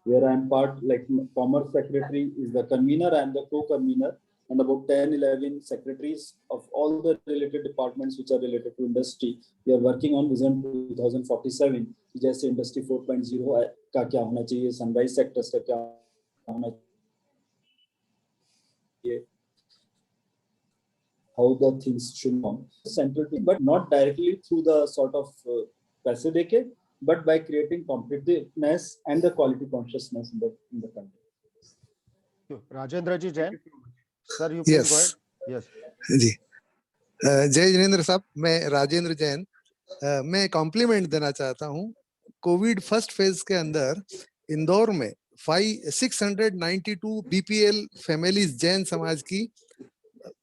where I am part, like Commerce Secretary is the convener, I am the co-convener, and about 10-11 secretaries of all the related departments which are related to industry. We are working on Vision 2047. जैसे Industry 4.0 का क्या होना चाहिए, sunrise sectors का क्या होना चाहिए, how the things should come central to, but not directly through the sort of paise deke, but by creating competitiveness and the quality consciousness in the country.
Rajendra ji Jain, sir, you please go ahead. Yes
जी. जय जिनेंद्र साहब, मैं राजेंद्र जैन, मैं complement देना चाहता हूँ. Covid first phase के अंदर इंदौर में 692 बीपीएल फैमिलीज जैन समाज की,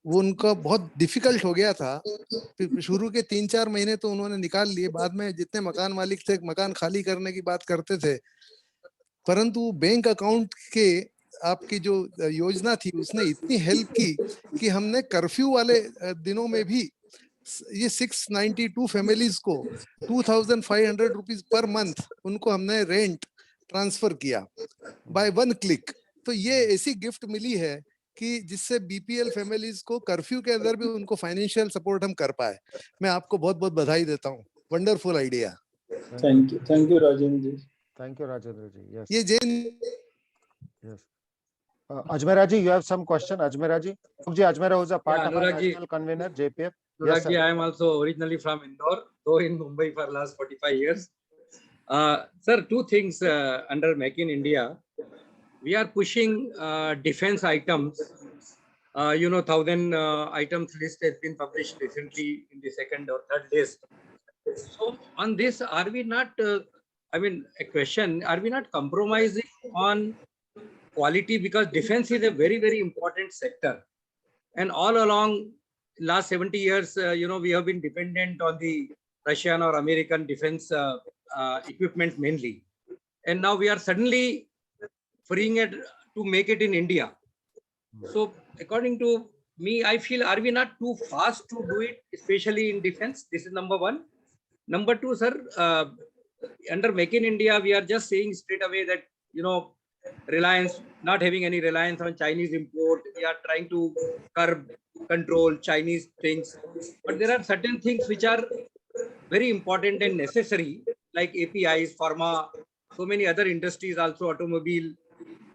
वो उनका बहुत डिफिकल्ट हो गया था. शुरू के 3-4 महीने तो उन्होंने निकाल लिए, बाद में जितने मकान मालिक थे मकान खाली करने की बात करते थे, परंतु बैंक अकाउंट के आपकी जो योजना थी उसने इतनी हेल्प की कि हमने कर्फ्यू वाले दिनों में भी ये 692 फैमिलीज को 2500 रुपीज पर मंथ उनको हमने रेंट ट्रांसफर किया बाय 1 क्लिक. तो ये ऐसी गिफ्ट मिली है कि जिससे बीपीएल फैमिलीज को कर्फ्यू के अंदर भी उनको फाइनेंशियल सपोर्ट हम कर पाए. मैं आपको बहुत बहुत बधाई देता हूँ. Wonderful idea.
Thank you Rajendra ji.
Thank you Rajendra ji. Yes,
ये Jain.
yes. Ajmera ji, you have some question? Ajmera ji, Ajmera was a part of our
Anurag ji.
national convener JPF.
Anurag
Yes
ji,
sir.
I am also originally from Indore, though in Mumbai for last 45 years. Sir, two things under Make in India. We are pushing defense items. 1,000 items list has been published recently in the 2nd or 3rd list. So on this, are we not, a question, are we not compromising on quality? Because defense is a very, very important sector. And all along last 70 years, we have been dependent on the Russian or American defense equipment mainly. And now we are suddenly freeing it to make it in India. So according to me, I feel, are we not too fast to do it, especially in defense? This is number one. Number two, sir, under Make in India, we are just saying straight away that, reliance, not having any reliance on Chinese import. We are trying to curb, control Chinese things. But there are certain things which are very important and necessary, like APIs, pharma, so many other industries, also automobile,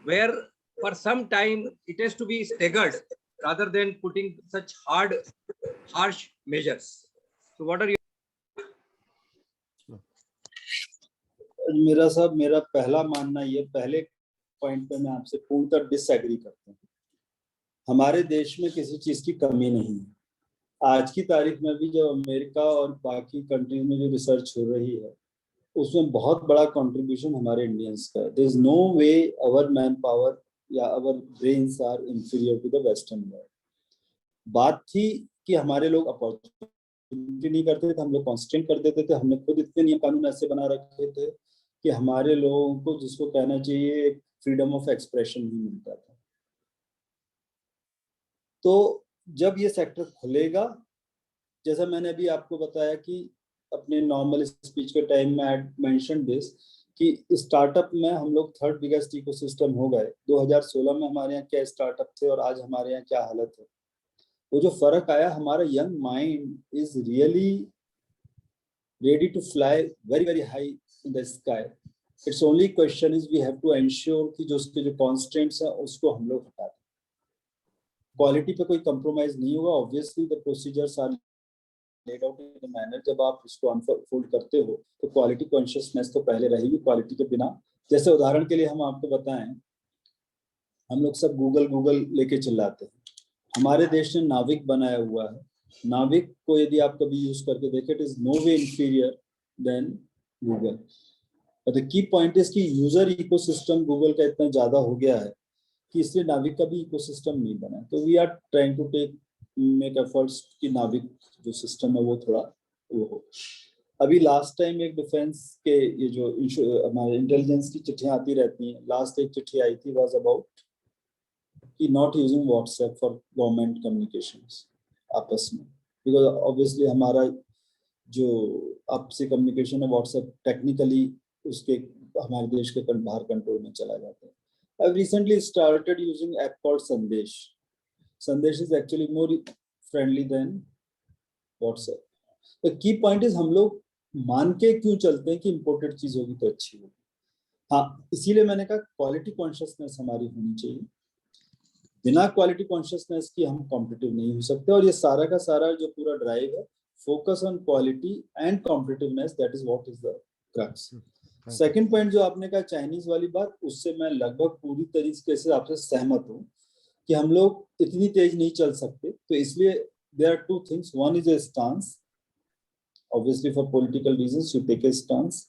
where for some time it has to be staggered rather than putting such harsh measures. So what are your...
मेरा साहब, मेरा पहला मानना ये, पहले point पे मैं आपसे पूर्णतः डिसएग्री करता हूँ. हमारे देश में किसी चीज की कमी नहीं है. आज की तारीख में भी जब अमेरिका और बाकी कंट्रीज में जो रिसर्च हो रही है, उसमें बहुत बड़ा कंट्रीब्यूशन हमारे इंडियंस का है. There is no way our manpower या our brains are inferior to the western world. बात थी कि हमारे लोग अपॉर्चुनिटी नहीं करते थे, हम लोग कॉन्स्टेंट कर देते थे. हमने खुद इतने नियम कानून ऐसे बना रखे थे कि हमारे लोगों को, जिसको कहना चाहिए, फ्रीडम ऑफ एक्सप्रेशन नहीं मिलता था. तो जब ये सेक्टर खुलेगा, जैसा मैंने अभी आपको बताया कि अपने नॉर्मल स्पीच के टाइम में आई मेंशन दिस, कि स्टार्टअप में हम लोग 3rd बिगेस्ट इकोसिस्टम हो गए. 2016 में हमारे यहाँ क्या स्टार्टअप थे और आज हमारे यहाँ क्या हालत है. वो जो फर्क आया, हमारा young mind is really ready to fly very very high in the sky. It's only question is we have to ensure कि जो उसके जो constraints हैं उसको हम लोग हटा दें. क्वालिटी पे कोई compromise नहीं होगा. Obviously the procedures are laid out in a manner, जब आप इसको अनफोल्ड करते हो तो क्वालिटी कॉन्शियसनेस तो पहले रहेगी, क्वालिटी के बिना। जैसे उदाहरण के लिए हम आपको बताएं, हम लोग सब गूगल गूगल लेके चिल्लाते हैं, हमारे देश ने नाविक बनाया हुआ है। नाविक को यदि आप कभी यूज करके देखें, it is no way inferior than Google. But the key point is कि यूजर इकोसिस्टम गूगल का इतना ज्यादा हो गया है कि इसलिए नाविक का भी इकोसिस्टम नहीं बना। तो we are trying to make efforts कि नाविक जो सिस्टम है वो थोड़ा वो हो। अभी लास्ट टाइम एक डिफेंस के ये जो हमारे इंटेलिजेंस की चिट्ठियां आती रहती हैं, लास्ट एक चिट्ठी आई थी वाज अबाउट कि not using WhatsApp for government communications आपस में, बिकॉज ऑब्वियसली हमारा जो आपसी कम्युनिकेशन है व्हाट्सएप टेक्निकली उसके हमारे देश के बाहर कंट्रोल में चला जाता है। I've recently started using app called Sandesh. Sandesh is actually more friendly than WhatsApp. The key point is हम लोग मान के क्यों चलते हैं कि इम्पोर्टेड चीज होगी तो अच्छी होगी। हाँ, इसीलिए मैंने कहा क्वालिटी कॉन्शियसनेस हमारी होनी चाहिए। बिना क्वालिटी कॉन्शियसनेस की हम कॉम्पिटिटिव नहीं हो सकते, और ये सारा का सारा जो पूरा ड्राइव है, focus on quality and competitiveness, that is what is the crux. Second point जो आपने कहा चाइनीज वाली बात, उससे मैं लगभग पूरी तरीके से आपसे सहमत हूँ कि हम लोग इतनी तेज नहीं चल सकते। तो इसलिए there are two things, one is a stance, obviously for political reasons you take a stance,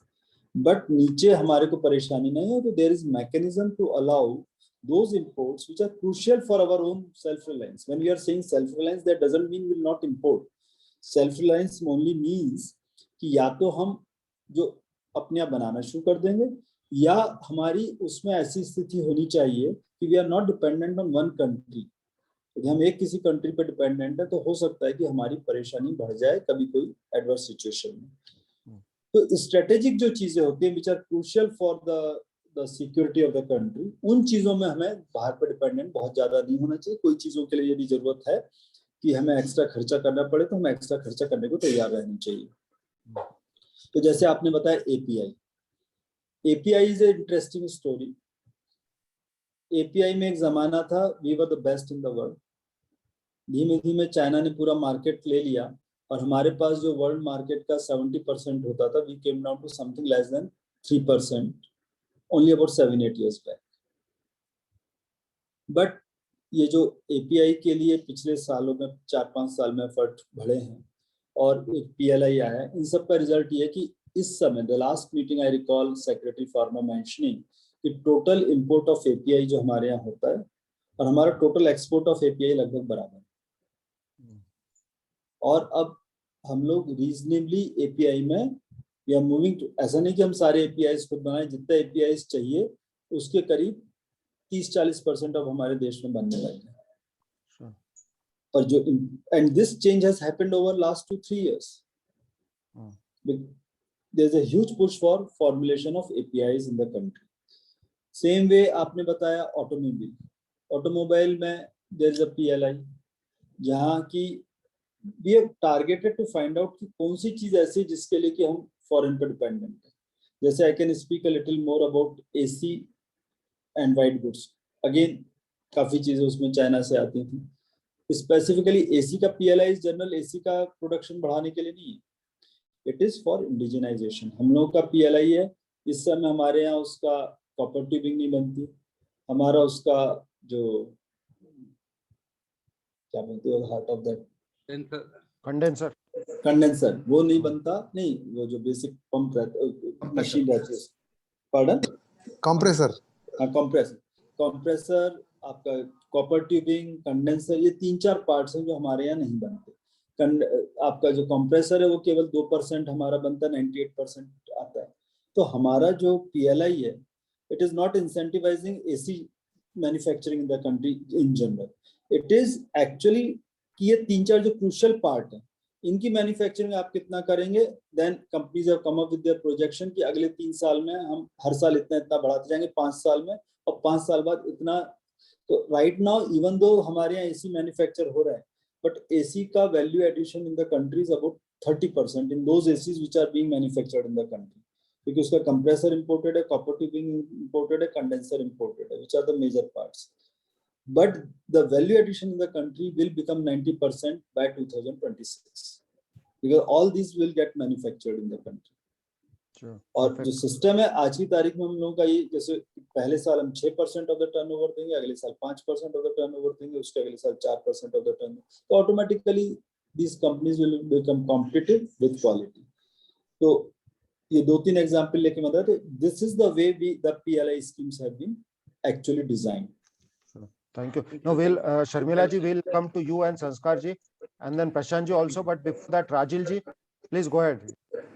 but नीचे हमारे को परेशानी नहीं हो तो there is mechanism to allow those imports which are crucial for our own self-reliance. When we are saying self-reliance, that doesn't mean we will not import. Self-reliance only means कि या तो हम जो अपने आप बनाना शुरू कर देंगे, या हमारी उसमें ऐसी स्थिति होनी चाहिए कि we are not dependent on one country. यदि हम एक किसी कंट्री पर डिपेंडेंट है तो हो सकता है कि हमारी परेशानी बढ़ जाए कभी कोई एडवर्स सिचुएशन में। तो स्ट्रेटेजिक जो चीजें होती है which are crucial for the security of the country, उन चीजों में हमें बाहर पर डिपेंडेंट बहुत ज्यादा नहीं होना चाहिए। कोई चीजों के लिए यदि जरूरत है कि हमें एक्स्ट्रा खर्चा करना पड़े तो हमें एक्स्ट्रा खर्चा करने को तैयार रहनी चाहिए। तो जैसे आपने बताया API, API is a interesting story. API में एक जमाना था we were the best in the world, धीमे धीमे चाइना ने पूरा मार्केट ले लिया और हमारे पास जो वर्ल्ड मार्केट का 70% होता था, we came down to something less than 3% only about 7-8 years back. But ये जो API के लिए पिछले सालों में 4-5 साल में एफर्ट बढ़े हैं और एक PLI आया है, इन सब का रिजल्ट ये है कि इस समय the last meeting I recall secretary pharma mentioning कि टोटल इंपोर्ट ऑफ API जो हमारे यहाँ होता है और हमारा टोटल एक्सपोर्ट ऑफ API लगभग बराबर है। और अब हम लोग रीजनेबली API में वी आर मूविंग टू, ऐसा नहीं कि हम सारे एपीआईज खुद बनाए, जितने एपीआईज चाहिए उसके करीब 30-40% अब हमारे देश में बनने लगे हैं। और जो and this change has happened over last 2-3 years. There is a huge push for formulation of APIs in the country. Same way आपने बताया ऑटोमोबाइल में देयर इज अ पीएलआई, जहाँ की we have targeted to find out कि कौन सी चीज ऐसी जिसके लिए कि हम फॉरेन पर डिपेंडेंट है। जैसे I can speak a little more about AC and white goods. Again काफी चीजें उसमें चाइना से आती थी। स्पेसिफिकली एसी का पीएलआई जनरल एसी का प्रोडक्शन बढ़ाने के लिए नहीं है, इट इज फॉर इंडिजिनाइजेशन। हम लोगों का पीएलआई है, इस समय हमारे यहाँ उसका कॉपर ट्यूबिंग नहीं बनती, हमारा उसका जो क्या बोलते हैं हार्ट ऑफ दैट कंडेंसर वो नहीं बनता, नहीं वो जो बेसिक पंप रहता मशीन रहती है, पार्डन
कंप्रेसर,
हाँ कंप्रेसर आपका कॉपर ट्यूबिंग कंडेंसर, ये 3-4 पार्ट्स हैं जो हमारे यहाँ नहीं बनते। आपका जो कंप्रेसर है वो केवल 2% हमारा बनता है, 98% आता है। तो हमारा जो पीएलआई है it is not incentivising AC manufacturing in the country in general, it is actually कि ये 3-4 जो क्रूशियल पार्ट है इनकी मैन्युफैक्चरिंग आप कितना करेंगे, then companies have come up with their projection कि अगले 3 साल में हम हर साल इतना बढ़ाते जाएंगे, 5 साल में, और 5 साल बाद इतना। तो राइट नाउ इवन दो हमारे यहाँ एसी मैन्युफैक्चर हो रहा है, बट एसी का value addition in the country is about 30% in those ACs which are being manufactured in the country, क्योंकि उसका कंप्रेसर इंपोर्टेड है, कॉपर ट्यूबिंग इंपोर्टेड है, कंडेंसर इंपोर्टेड है, which are the major parts. But the value addition in the country will become 90% by 2026. because all these will get manufactured in the country.
Sure.
और
Perfect.
जो system है आज की तारीख में हम लोगों का ये, जैसे पहले साल हम 6% ऑफ द टर्नओवर देंगे, अगले साल 5% ऑफ द टर्नओवर देंगे, उसके अगले साल 4% ऑफ द टर्नओवर, तो automatically these companies will become competitive with quality. तो ये 2-3 एग्जांपल लेके मैं बता, this is the way the PLI schemes have been actually designed.
Thank you. Now, Sharmila ji, will come to you and Sanskar ji, and then Prashant ji also. But before that, Rajil ji, please go ahead.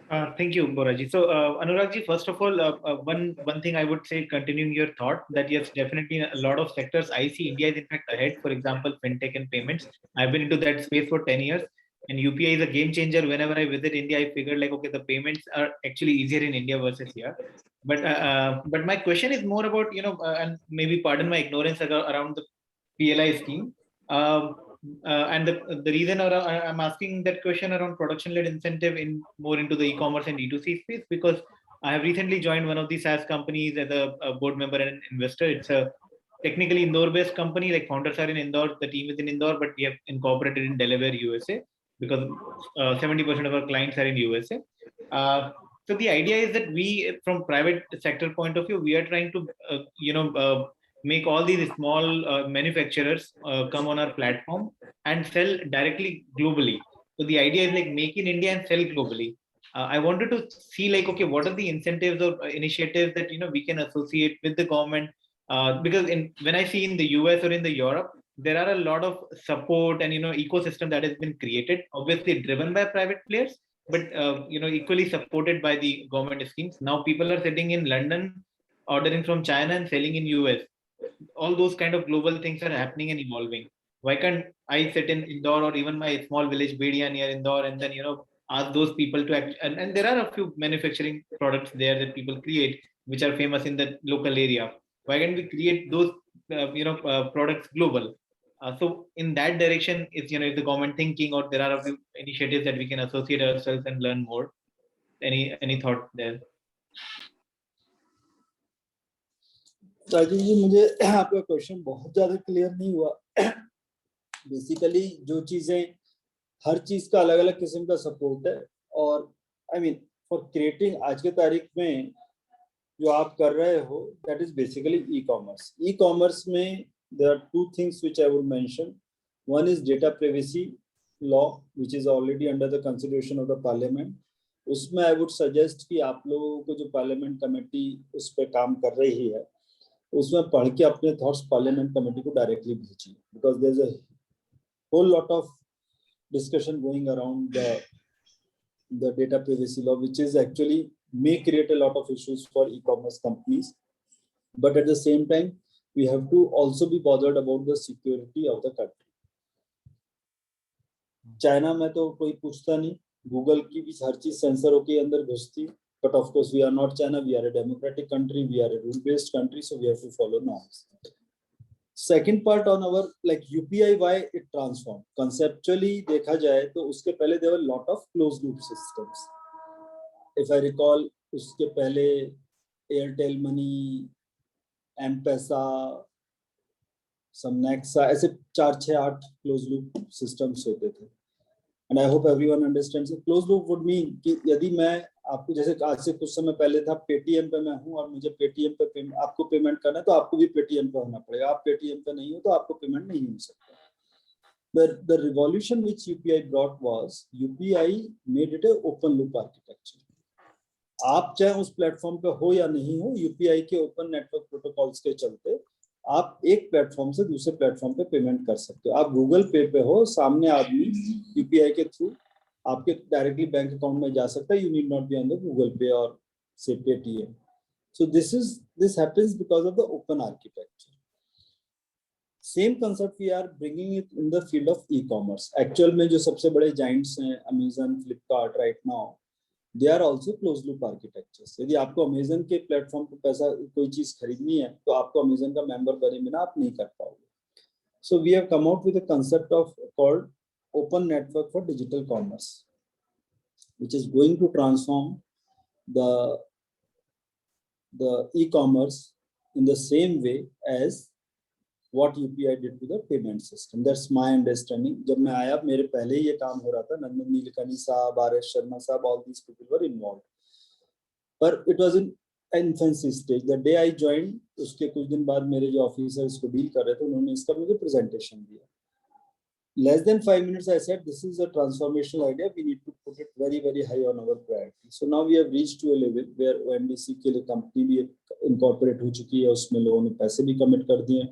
Thank you, Boraji. So, Anurag ji, first of all, one thing I would say, continuing your thought, that yes, definitely a lot of sectors I see India is in fact ahead. For example, fintech and payments. I've been into that space for 10 years, and UPI is a game changer. Whenever I visit India, I figured like, okay, the payments are actually easier in India versus here. But my question is more about, and maybe pardon my ignorance around the PLI scheme. And the reason I'm asking that question around production-led incentive more into the e-commerce and D2C space, because I have recently joined one of the SaaS companies as a board member and an investor. It's a technically Indore-based company. Like founders are in Indore, the team is in Indore, but we have incorporated in Delaware, USA, because 70% of our clients are in USA. So the idea is that we, from private sector point of view, we are trying to, make all these small manufacturers come on our platform and sell directly globally. So the idea is like make in India and sell globally. I wanted to see like, okay, what are the incentives or initiatives that we can associate with the government? Because when I see in the US or in the Europe, there are a lot of support and ecosystem that has been created, obviously driven by private players, but equally supported by the government schemes. Now people are sitting in London, ordering from China and selling in US. All those kind of global things are happening and evolving. Why can't I sit in Indore or even my small village Bedia near Indore and then ask those people to act, and there are a few manufacturing products there that people create which are famous in the local area. Why can't we create those products global? So in that direction is if the government thinking, or there are a few initiatives that we can associate ourselves and learn more. Any thought there?
Rajiv जी, मुझे आपका question बहुत ज्यादा clear नहीं हुआ. Basically जो चीजें, हर चीज का अलग अलग किस्म का सपोर्ट है, और आई मीन फॉर क्रिएटिंग आज के तारीख में जो आप कर रहे हो, that is basically e commerce. E commerce में there are 2 things which I would mention. One is data privacy law which is already under the consideration of the parliament. उसमें आई वुड सजेस्ट कि आप लोगों को जो parliament committee उस पर काम कर रही है, उसमें पढ़ के अपने थॉट्स पार्लियामेंट कमेटी को डायरेक्टली भेजिए, because there is a whole lot of discussion going around the data privacy law, which is actually may create a lot of issues for e-commerce companies, but at the same time we have to also be bothered about the security of the country. China में तो कोई पूछता नहीं, Google की भी हर चीज सेंसरों के अंदर घुसती, but of course we are not China, we are a democratic country, we are a rule based country, so we have to follow norms. Second part on our like UPI, why it transformed conceptually देखा जाए तो उसके पहले there were lot of closed loop systems. If I recall, उसके पहले Airtel money, एम-पैसा, समनेक्सा, ऐसे 4-6-8 close loop systems होते थे. And I hope everyone understands. Close loop would mean कि यदि मैं आपको, जैसे आज से कुछ समय पहले था, पेटीएम पे मैं हूं और मुझे पेटीएम पे आपको पेमेंट करना है, तो आपको भी पेटीएम पे होना पड़ेगा. आप पेटीएम पे नहीं हो तो आपको पेमेंट नहीं हो सकता. The revolution which UPI brought was UPI made it an open loop architecture. आप चाहे उस प्लेटफॉर्म पे हो या नहीं हो, यूपीआई के ओपन नेटवर्क प्रोटोकॉल्स के चलते आप एक प्लेटफॉर्म से दूसरे प्लेटफॉर्म पे पेमेंट कर सकते हो. आप गूगल पे हो, सामने आदमी यूपीआई के थ्रू आपके डायरेक्टली बैंक अकाउंट में जा सकता है. You need not be on the Google पे और से Paytm. So this happens because of the open architecture. Same concept we are bringing it in the field of e commerce. Actual में जो सबसे बड़े जाइंट्स हैं, Amazon, Flipkart, right now they are also closed loop architectures. यदि आपको Amazon के platform पे पैसा कोई चीज खरीदनी है तो आपको अमेजन का मेंबर बने बिना आप नहीं कर पाओगे. So we have come out with a concept of called open network for digital commerce, which is going to transform the e-commerce in the same way as what UPI did to the payment system. That's my understanding. जब मैं आया मेरे पहले ही ये काम हो रहा था, नंदन नीलकनी साहब, RS शर्मा साहब, all these people were involved. But it was in infancy stage. The day I joined, उसके कुछ दिन बाद मेरे जो ऑफिसर इसको डील कर रहे थे, उन्होंने इसका मुझे प्रेजेंटेशन दिया. Less than 5 minutes, I said, this is a transformational idea. We need to put it very, very high on our priority. So now we have reached to a level where ONDC के लिए company भी incorporate हो चुकी है. उसमें लोगों ने पैसे भी commit कर दिए.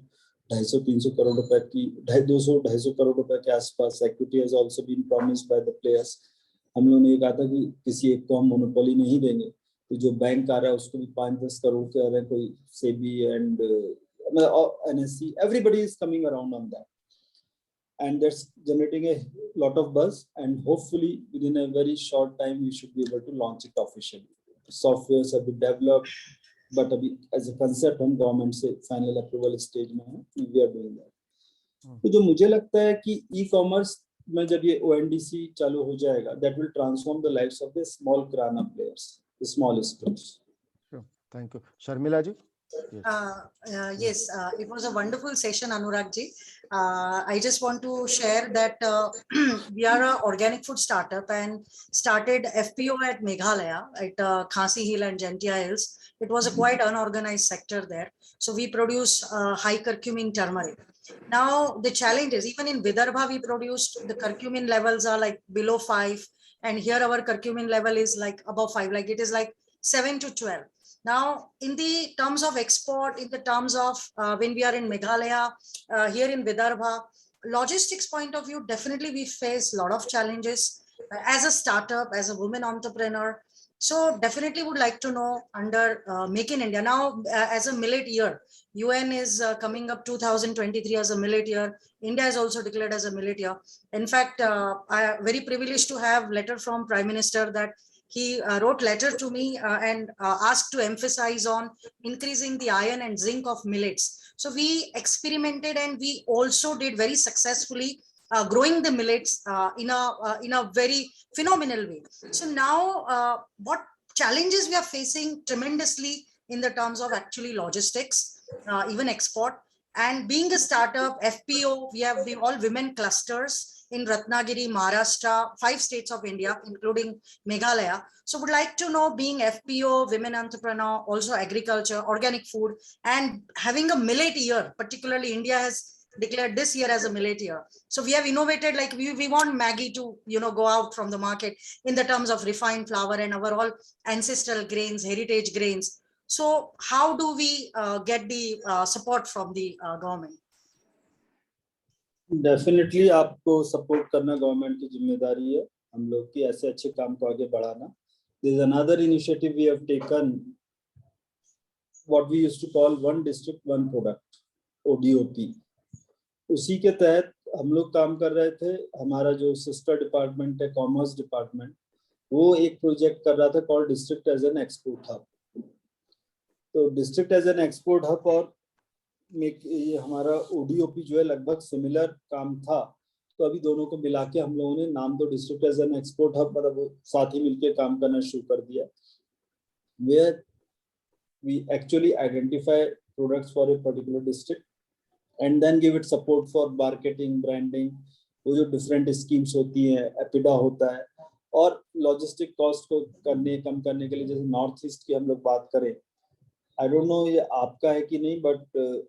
250-300 करोड़ रुपए की 200-250 करोड़ रुपए के आसपास equity has also been promised by the players. हम लोगों ने ये कहा था कि किसी एक को हम monopoly नहीं देंगे. तो जो बैंक आ रहा है उसको भी 5-10 करोड़ के आ रहे हैं, कोई SEBI and NSE. Everybody is coming around on that. And that's generating a lot of buzz, and hopefully within a very short time we should be able to launch it officially. Softwares have been developed, but as a concept हम government से final approval stage में है, we are doing that. तो जो मुझे लगता है कि e-commerce में जब ये ONDC चालू हो जाएगा, that will transform the lives of the small kirana players, the small stores.
Sure. Thank you. Sharmila ji?
Yes, it was a wonderful session, Anurag ji. I just want to share that we are an organic food startup and started FPO at Meghalaya at Khasi Hill and Gentia Hills. It was a quite unorganized sector there. So we produce high curcumin turmeric. Now the challenge is, even in Vidarbha we produced, the curcumin levels are like below 5, and here our curcumin level is like above 5, like it is like 7 to 12. Now, in the terms of export, in the terms of when we are in Meghalaya, here in Vidarbha, logistics point of view, definitely we face a lot of challenges as a startup, as a woman entrepreneur. So definitely would like to know under Make in India. Now, as a millet year, UN is coming up 2023 as a millet year. India is also declared as a millet year. In fact, I am very privileged to have letter from Prime Minister that he wrote letter to me and asked to emphasize on increasing the iron and zinc of millets. So we experimented and we also did very successfully growing the millets in a very phenomenal way. So now what challenges we are facing tremendously in the terms of actually logistics, even export, and being a startup, FPO, we have all women clusters in Ratnagiri, Maharashtra, 5 states of India, including Meghalaya. So would like to know, being FPO, women entrepreneur, also agriculture, organic food, and having a millet year, particularly India has declared this year as a millet year. So we have innovated, like we want Maggie to, go out from the market in the terms of refined flour and our all ancestral grains, heritage grains. So how do we get the support from the government?
Definitely आपको support करना government की जिम्मेदारी है, हम लोग की ऐसे अच्छे काम को आगे बढ़ाना. There is another initiative we have taken, what we used to call one district one product, ODOP. उसी के तहत हम लोग काम कर रहे थे. हमारा जो सिस्टर डिपार्टमेंट है, कॉमर्स डिपार्टमेंट, वो एक प्रोजेक्ट कर रहा था called district as an export hub. तो district as an export hub और ये हमारा ODOP जो है लगभग सिमिलर काम था. तो अभी दोनों को मिला के हम लोगों ने नाम तो district as an export hub, मतलब साथ ही मिलके काम करना शुरू कर दिया. Where we actually identify products for a particular district and then give it support for marketing, branding. वो जो different schemes होती हैं, एपिडा होता है, और लॉजिस्टिक कॉस्ट को कम करने के लिए, जैसे नॉर्थ ईस्ट की हम लोग बात करें, आई डोंट नो ये आपका है कि नहीं, बट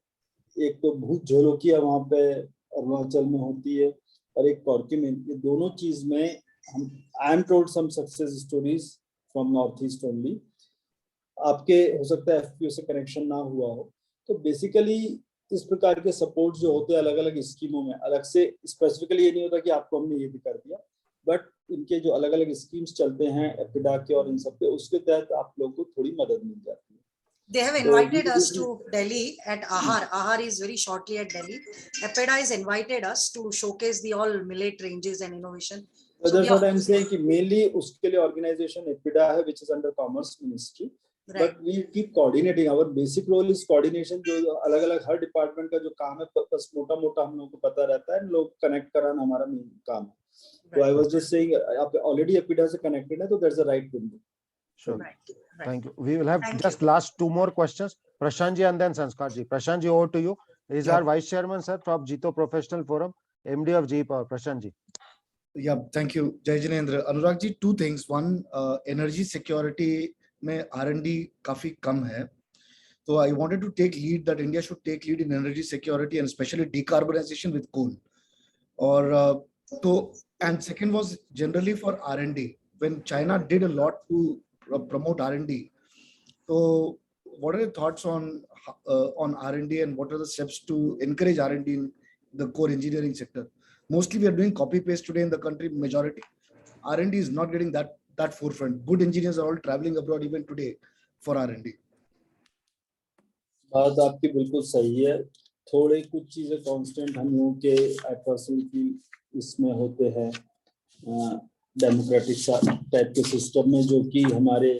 एक तो भूत झोलोकिया वहाँ पे अरुणाचल में होती है और एक कॉर्क्यूमिन. ये दोनों चीज में हम, I am told some success stories from North East only. आपके हो सकता है FPO से कनेक्शन ना हुआ हो. तो बेसिकली इस प्रकार के सपोर्ट जो होते हैं अलग अलग स्कीमों में, अलग से स्पेसिफिकली ये नहीं होता कि आपको हमने ये भी कर दिया, बट इनके जो अलग अलग स्कीम्स चलते हैं एपिडा के और इन सब के, उसके तहत आप लोगों को थोड़ी मदद मिल जाती है.
They have invited us to Delhi at Ahar. Ahar is very shortly at Delhi. EPIDA has invited us to showcase the all millet ranges and innovation.
So that's what I'm saying कि mainly उसके लिए organization EPIDA है, which is under Commerce Ministry. Right. But we keep coordinating. Our basic role is coordination. जो अलग-अलग हर department का जो काम है, बस मोटा-मोटा हम लोगों को पता रहता है, लोग connect कराना हमारा main काम है. So I was just saying, आप already EPIDA से connected है, तो there's a right window.
Sure. Thank you. We will have just last 2 more questions. Prashant ji and then Sanskar ji. Prashant ji, over to you. He's
Yeah.
our Vice Chairman, sir, from JITO Professional Forum, MD of GE Power, Prashant ji.
Yeah, thank you, Jai Jinendra. Anurag ji, two things. One, energy security में R&D काफी कम है. So I wanted to take lead that India should take lead in energy security and especially decarbonization with coal. Or and second was generally for R&D. When China did a lot to promote R&D. So what are your thoughts on R&D and what are the steps to encourage R&D in the core engineering sector? Mostly we are doing copy paste today in the country majority. R&D is not getting that forefront. Good engineers are all traveling abroad even today for R&D.
बात आपकी बिल्कुल सही है. थोड़े कुछ चीजें constant हम लोगों के पर्सन की इसमें होते हैं डेमोक्रेटिक टाइप के सिस्टम में, जो कि हमारे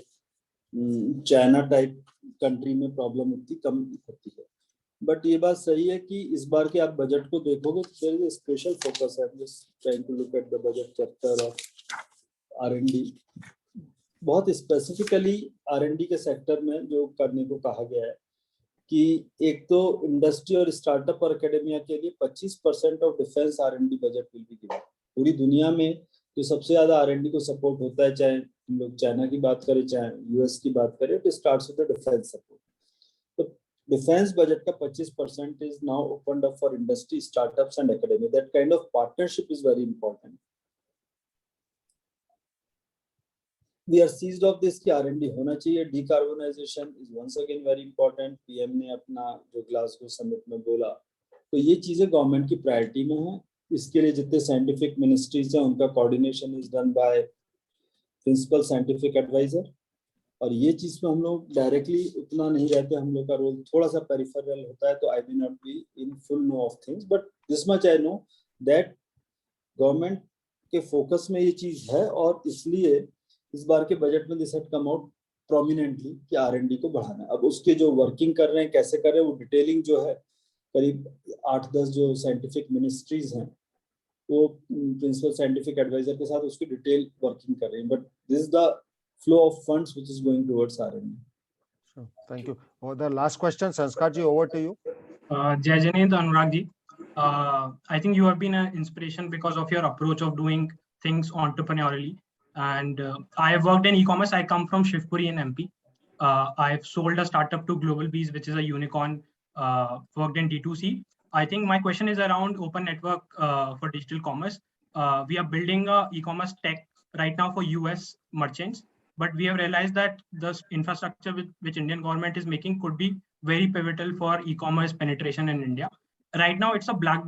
चाइना टाइप कंट्री में प्रॉब्लम उतनी कम होती है. बट ये बात सही है कि इस बार के आप बजट को देखोगे तो देयर इज स्पेशल फोकस है. Just trying to look at the budget chapter of R&D. बहुत स्पेसिफिकली R&D के सेक्टर में जो करने को कहा गया है कि एक तो इंडस्ट्री और स्टार्टअप और एकेडेमिया के लिए 25% of defence R&D budget will be given. पूरी दुनिया में जो सबसे ज्यादा R&D को सपोर्ट होता है, चाहे हम लोग चाइना की बात करें चाहे US की बात करें, तो starts with the defence support. तो डिफेंस बजट का 25% is now opened up for industry, startups and academia. That kind of partnership is very important. We are seized of this कि R&D होना चाहिए. Decarbonization is once again very important. PM ने अपना जो Glasgow summit में बोला, तो ये चीजें गवर्नमेंट की प्रायोरिटी में है. इसके लिए जितने साइंटिफिक मिनिस्ट्रीज हैं उनका coordination is done by principal scientific adviser. और ये चीज में हम लोग डायरेक्टली उतना नहीं रहते, हम लोग का रोल थोड़ा सा पेरिफेरल होता है. तो I will not be in full know of things, but this much I know that government के फोकस में ये चीज है. और इसलिए इस बार के बजट में this had come out prominently कि R&D को बढ़ाना. अब उसके जो वर्किंग कर रहे हैं, कैसे कर रहे हैं, वो डिटेलिंग जो है करीब 8-10 जो साइंटिफिक मिनिस्ट्रीज हैं वो प्रिंसिपल साइंटिफिक एडवाइजर के साथ उसकी डिटेल वर्किंग कर रहे हैं. But this is the flow of funds which is going towards R&D.
Sure. Thank you. The last question, Sanskar ji, over to you.
Jai Janendra, Anurag ji. I think you have been an inspiration because of your approach of doing things entrepreneurially. And I have worked in e-commerce. I come from Shivpuri in MP. I have sold a startup to Global Bees, which is a unicorn, worked in D2C. I think my question is around open network for digital commerce. We are building a e-commerce tech right now for US merchants, but we have realized that the infrastructure which Indian government is making could be very pivotal for e-commerce penetration in India. Right now, it's a black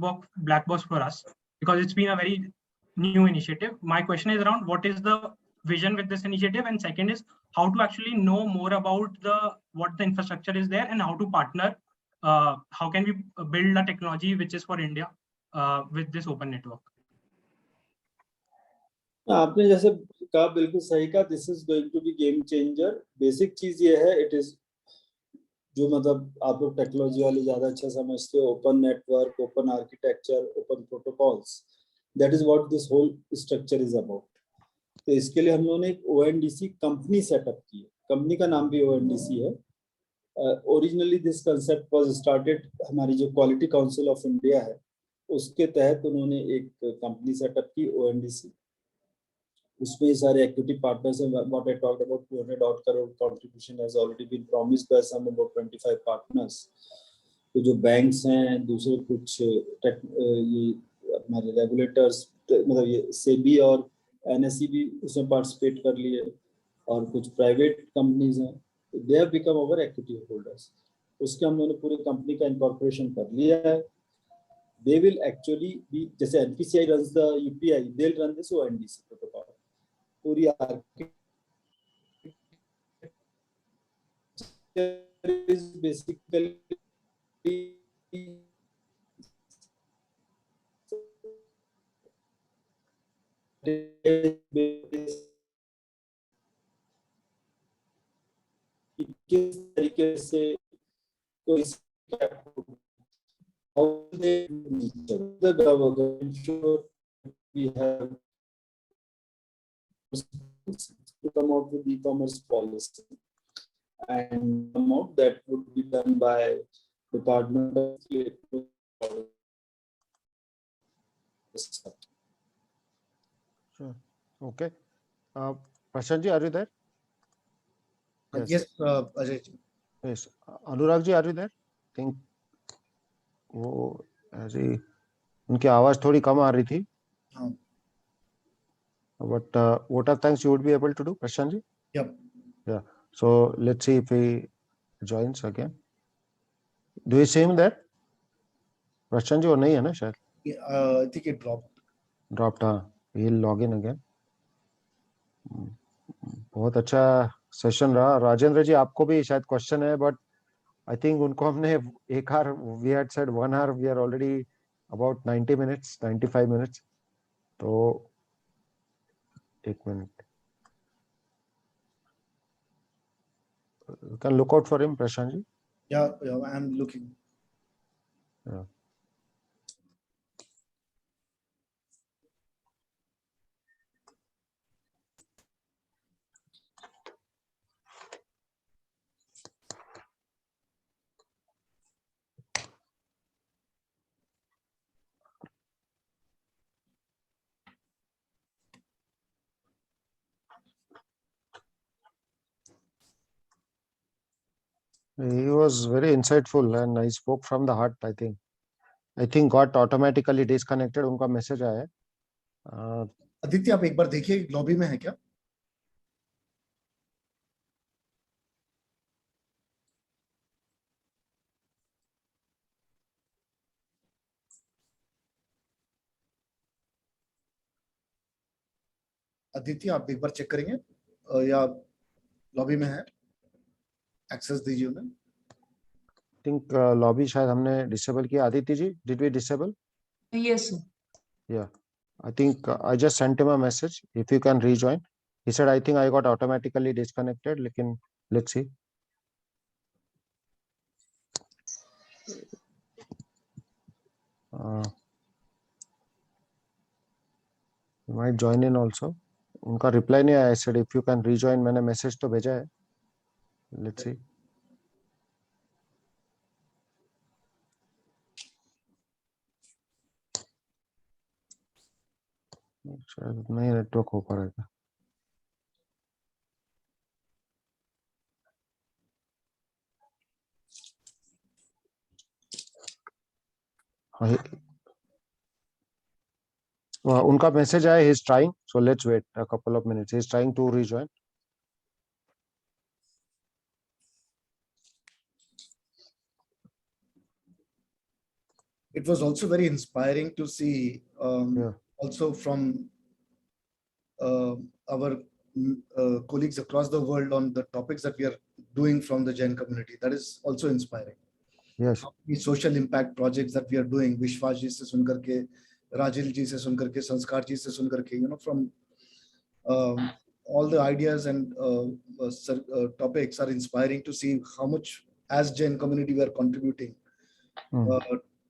box for us because it's been a very new initiative. My question is around what is the vision with this initiative, and second is how to actually know more about what the infrastructure is there and how to partner. How can we build a technology which is for India with this open network?
आपने जैसे कहा बिल्कुल सही कहा. This is going to be game changer. Basic चीज ये है, it is जो मतलब आप लोग टेक्नोलॉजी वाले ज्यादा अच्छा समझते हो, open network, open architecture, open protocols, that is what this whole structure is about. तो इसके लिए हम लोगों ने एक ONDC कंपनी सेटअप की है. कंपनी का नाम भी ONDC है. Originally this concept was started, हमारी जो क्वालिटी काउंसिल ऑफ इंडिया है उसके तहत उन्होंने एक कंपनी सेटअप की ONDC. उसमें सारे इक्विटी पार्टनर्स हैं. What I talked about 200 odd crore contribution has already been promised by some about 25 partners. तो जो बैंक्स हैं, दूसरे कुछ ये हमारे रेगुलेटर्स, मतलब ये सेबी और NSE भी उसमें पार्टिसिपेट कर लिए, और कुछ प्राइवेट कंपनीज हैं, they have become our equity holders. उसके हम लोगों ने पूरी कंपनी का इनकॉर्पोरेशन कर लिया है. दे विल एक्चुअली बी, जैसे NPCI runs the UPI, they will run this ONDC protocol. पूरी is basically किस तरीके से कोई how they the government should we have to come out with e-commerce policy and come out that would be done by Department of
Sure. Okay. Prashantji, are you there?
Yes, Ajay.
Yes. Anurag ji, are you there? Think वो ऐसे उनकी आवाज थोड़ी कम आ रही थी.
हाँ.
But vote of thanks you would be able to do, Prashant ji?
Yep.
Yeah. So let's see if he joins again. Do you see him there? Prashant ji, वो नहीं है ना शायद?
I think it dropped.
Dropped, हाँ. He'll log in again. बहुत अच्छा session रहा. राजेंद्र जी, आपको भी शायद क्वेश्चन है, बट आई थिंक उनको हमने एक hour, we had said 1 hour, we are already about 90 minutes, 95 minutes. तो एक minute. You can look out for him, Prashant ji.
Yeah, I'm looking.
Yeah. He was very insightful and I spoke from the heart, I think. I think got automatically disconnected. उनका message आया है.
आदित्य, आप एक बार देखिए lobby में है क्या? आदित्य, आप एक बार चेक करेंगे या लॉबी में है? एक्सेस दीजिए उन्हें.
थिंक लॉबी शायद हमने डिसेबल किया. Aditya ji, did we disable?
Yes, sir.
Yeah, I think I just sent him a message. If you can rejoin, he said I think I got automatically disconnected. लेकिन let's see. You might join in also. उनका reply नहीं आया. I said if you can rejoin, मैंने message तो भेजा है. Let's see. शायद नहीं नेटवर्क हो पा रहा था. उनका मैसेज आया, he is trying, so let's wait a couple of minutes. He is trying to rejoin.
It was also very inspiring to see also from our colleagues across the world on the topics that we are doing from the Jain community. That is also inspiring.
Yes.
The social impact projects that we are doing, Vishwas ji se sun karke, Rajil ji se sun karke, Sanskar ji se sun karke, from all the ideas and topics are inspiring to see how much as Jain community we are contributing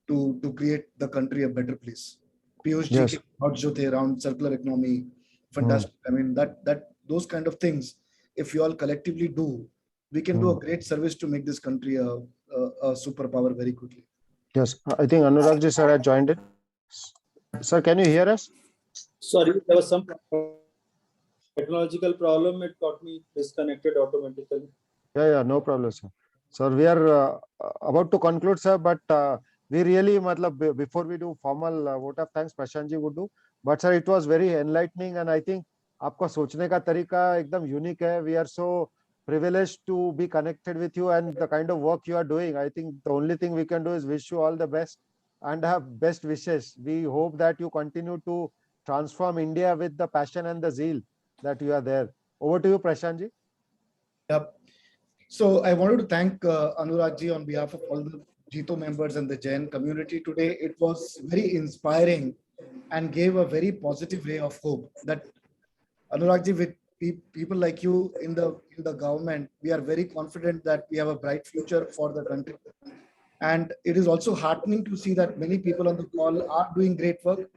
to create the country a better place. Piyush ji ke thoughts jo the around circular economy, fantastic. I mean that those kind of things, if you all collectively do, we can do a great service to make this country a superpower very quickly.
Yes, I think Anurag ji sir had joined it. Sir, can you hear us?
Sorry, there was some technological problem. It got me disconnected automatically.
Yeah, no problem, sir. Sir, we are about to conclude, sir, but we really, before we do formal vote of thanks, Prashant ji would do. But sir, it was very enlightening, and I think आपका सोचने का तरीका एकदम unique है. We are so privileged to be connected with you and the kind of work you are doing. I think the only thing we can do is wish you all the best and have best wishes. We hope that you continue to transform India with the passion and the zeal that you are there. Over to you, Prashant ji.
Yep. So I wanted to thank Anurag ji on behalf of all the JITO members and the Jain community today. It was very inspiring and gave a very positive ray of hope that Anurag ji, with people like you in the government, we are very confident that we have a bright future for the country. And it is also heartening to see that many people on the call are doing great work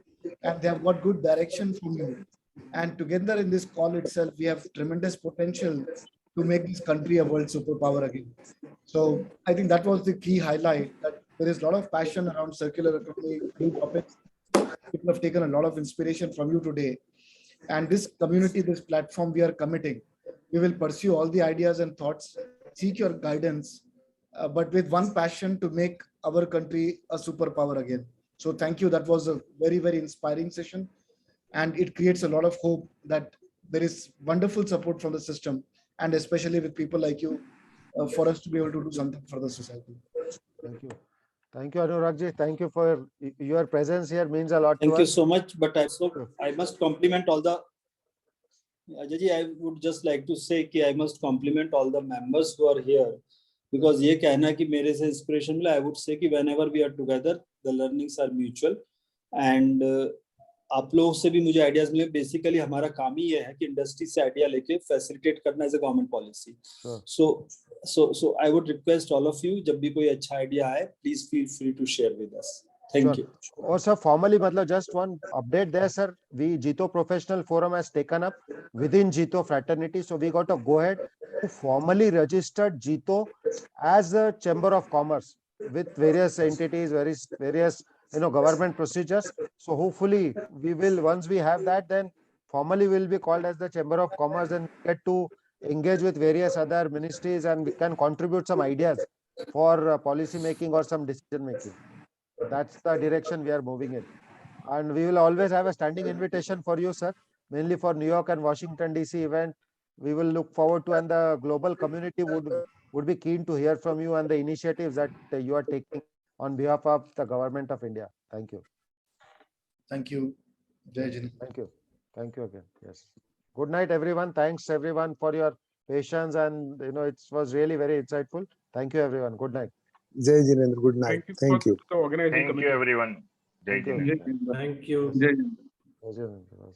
and they have got good direction from you. And together in this call itself, we have tremendous potential to make this country a world superpower again. So I think that was the key highlight, that there is a lot of passion around circular economy, new topics. People have taken a lot of inspiration from you today. And this community, this platform, we are committing. We will pursue all the ideas and thoughts, seek your guidance, but with one passion, to make our country a superpower again. So thank you. That was a very, very inspiring session. And it creates a lot of hope that there is wonderful support from the system, and especially with people like you, for us to be able to do something for the society.
Thank you. Thank you, Anurag Ji. Thank you for your presence here, means a lot
Thank
to
you
us.
so much. But I must compliment all the Ajay ji, I would just like to say कि I must compliment all the members who are here, because ये कहना कि मेरे से inspiration मिला, I would say कि whenever we are together, the learnings are mutual, and आप लोगों से भी मुझे आइडियाज मिले. बेसिकली हमारा काम ही ये है कि इंडस्ट्री से आइडिया लेके फैसिलिटेट करना as a government policy. So I would request all of you, जब भी कोई अच्छा आइडिया आए, please feel free to share with us. Thank you.
Or sir, formally, just one update there, sir. We JITO Professional Forum has taken up within JITO fraternity, so we got to go ahead to formally registered JITO as a Chamber of Commerce with various entities, various government procedures. So hopefully we will, once we have that, then formally will be called as the Chamber of Commerce and get to engage with various other ministries, and we can contribute some ideas for policy making or some decision making. That's the direction we are moving in. And we will always have a standing invitation for you, sir, mainly for New York and Washington DC event. We will look forward to, and the global community would be keen to hear from you and the initiatives that you are taking on behalf of the government of India. Thank you.
Thank you. Jai Hind.
Thank you. Thank you again. Yes. Good night, everyone. Thanks everyone for your patience, and it was really very insightful. Thank you, everyone. Good night.
Jai Jinendra, good night. Thank you.
The organizing
Thank you,
committee.
everyone. Jai
Thank you.
Jinendra.
Thank you.
Jai Jinendra.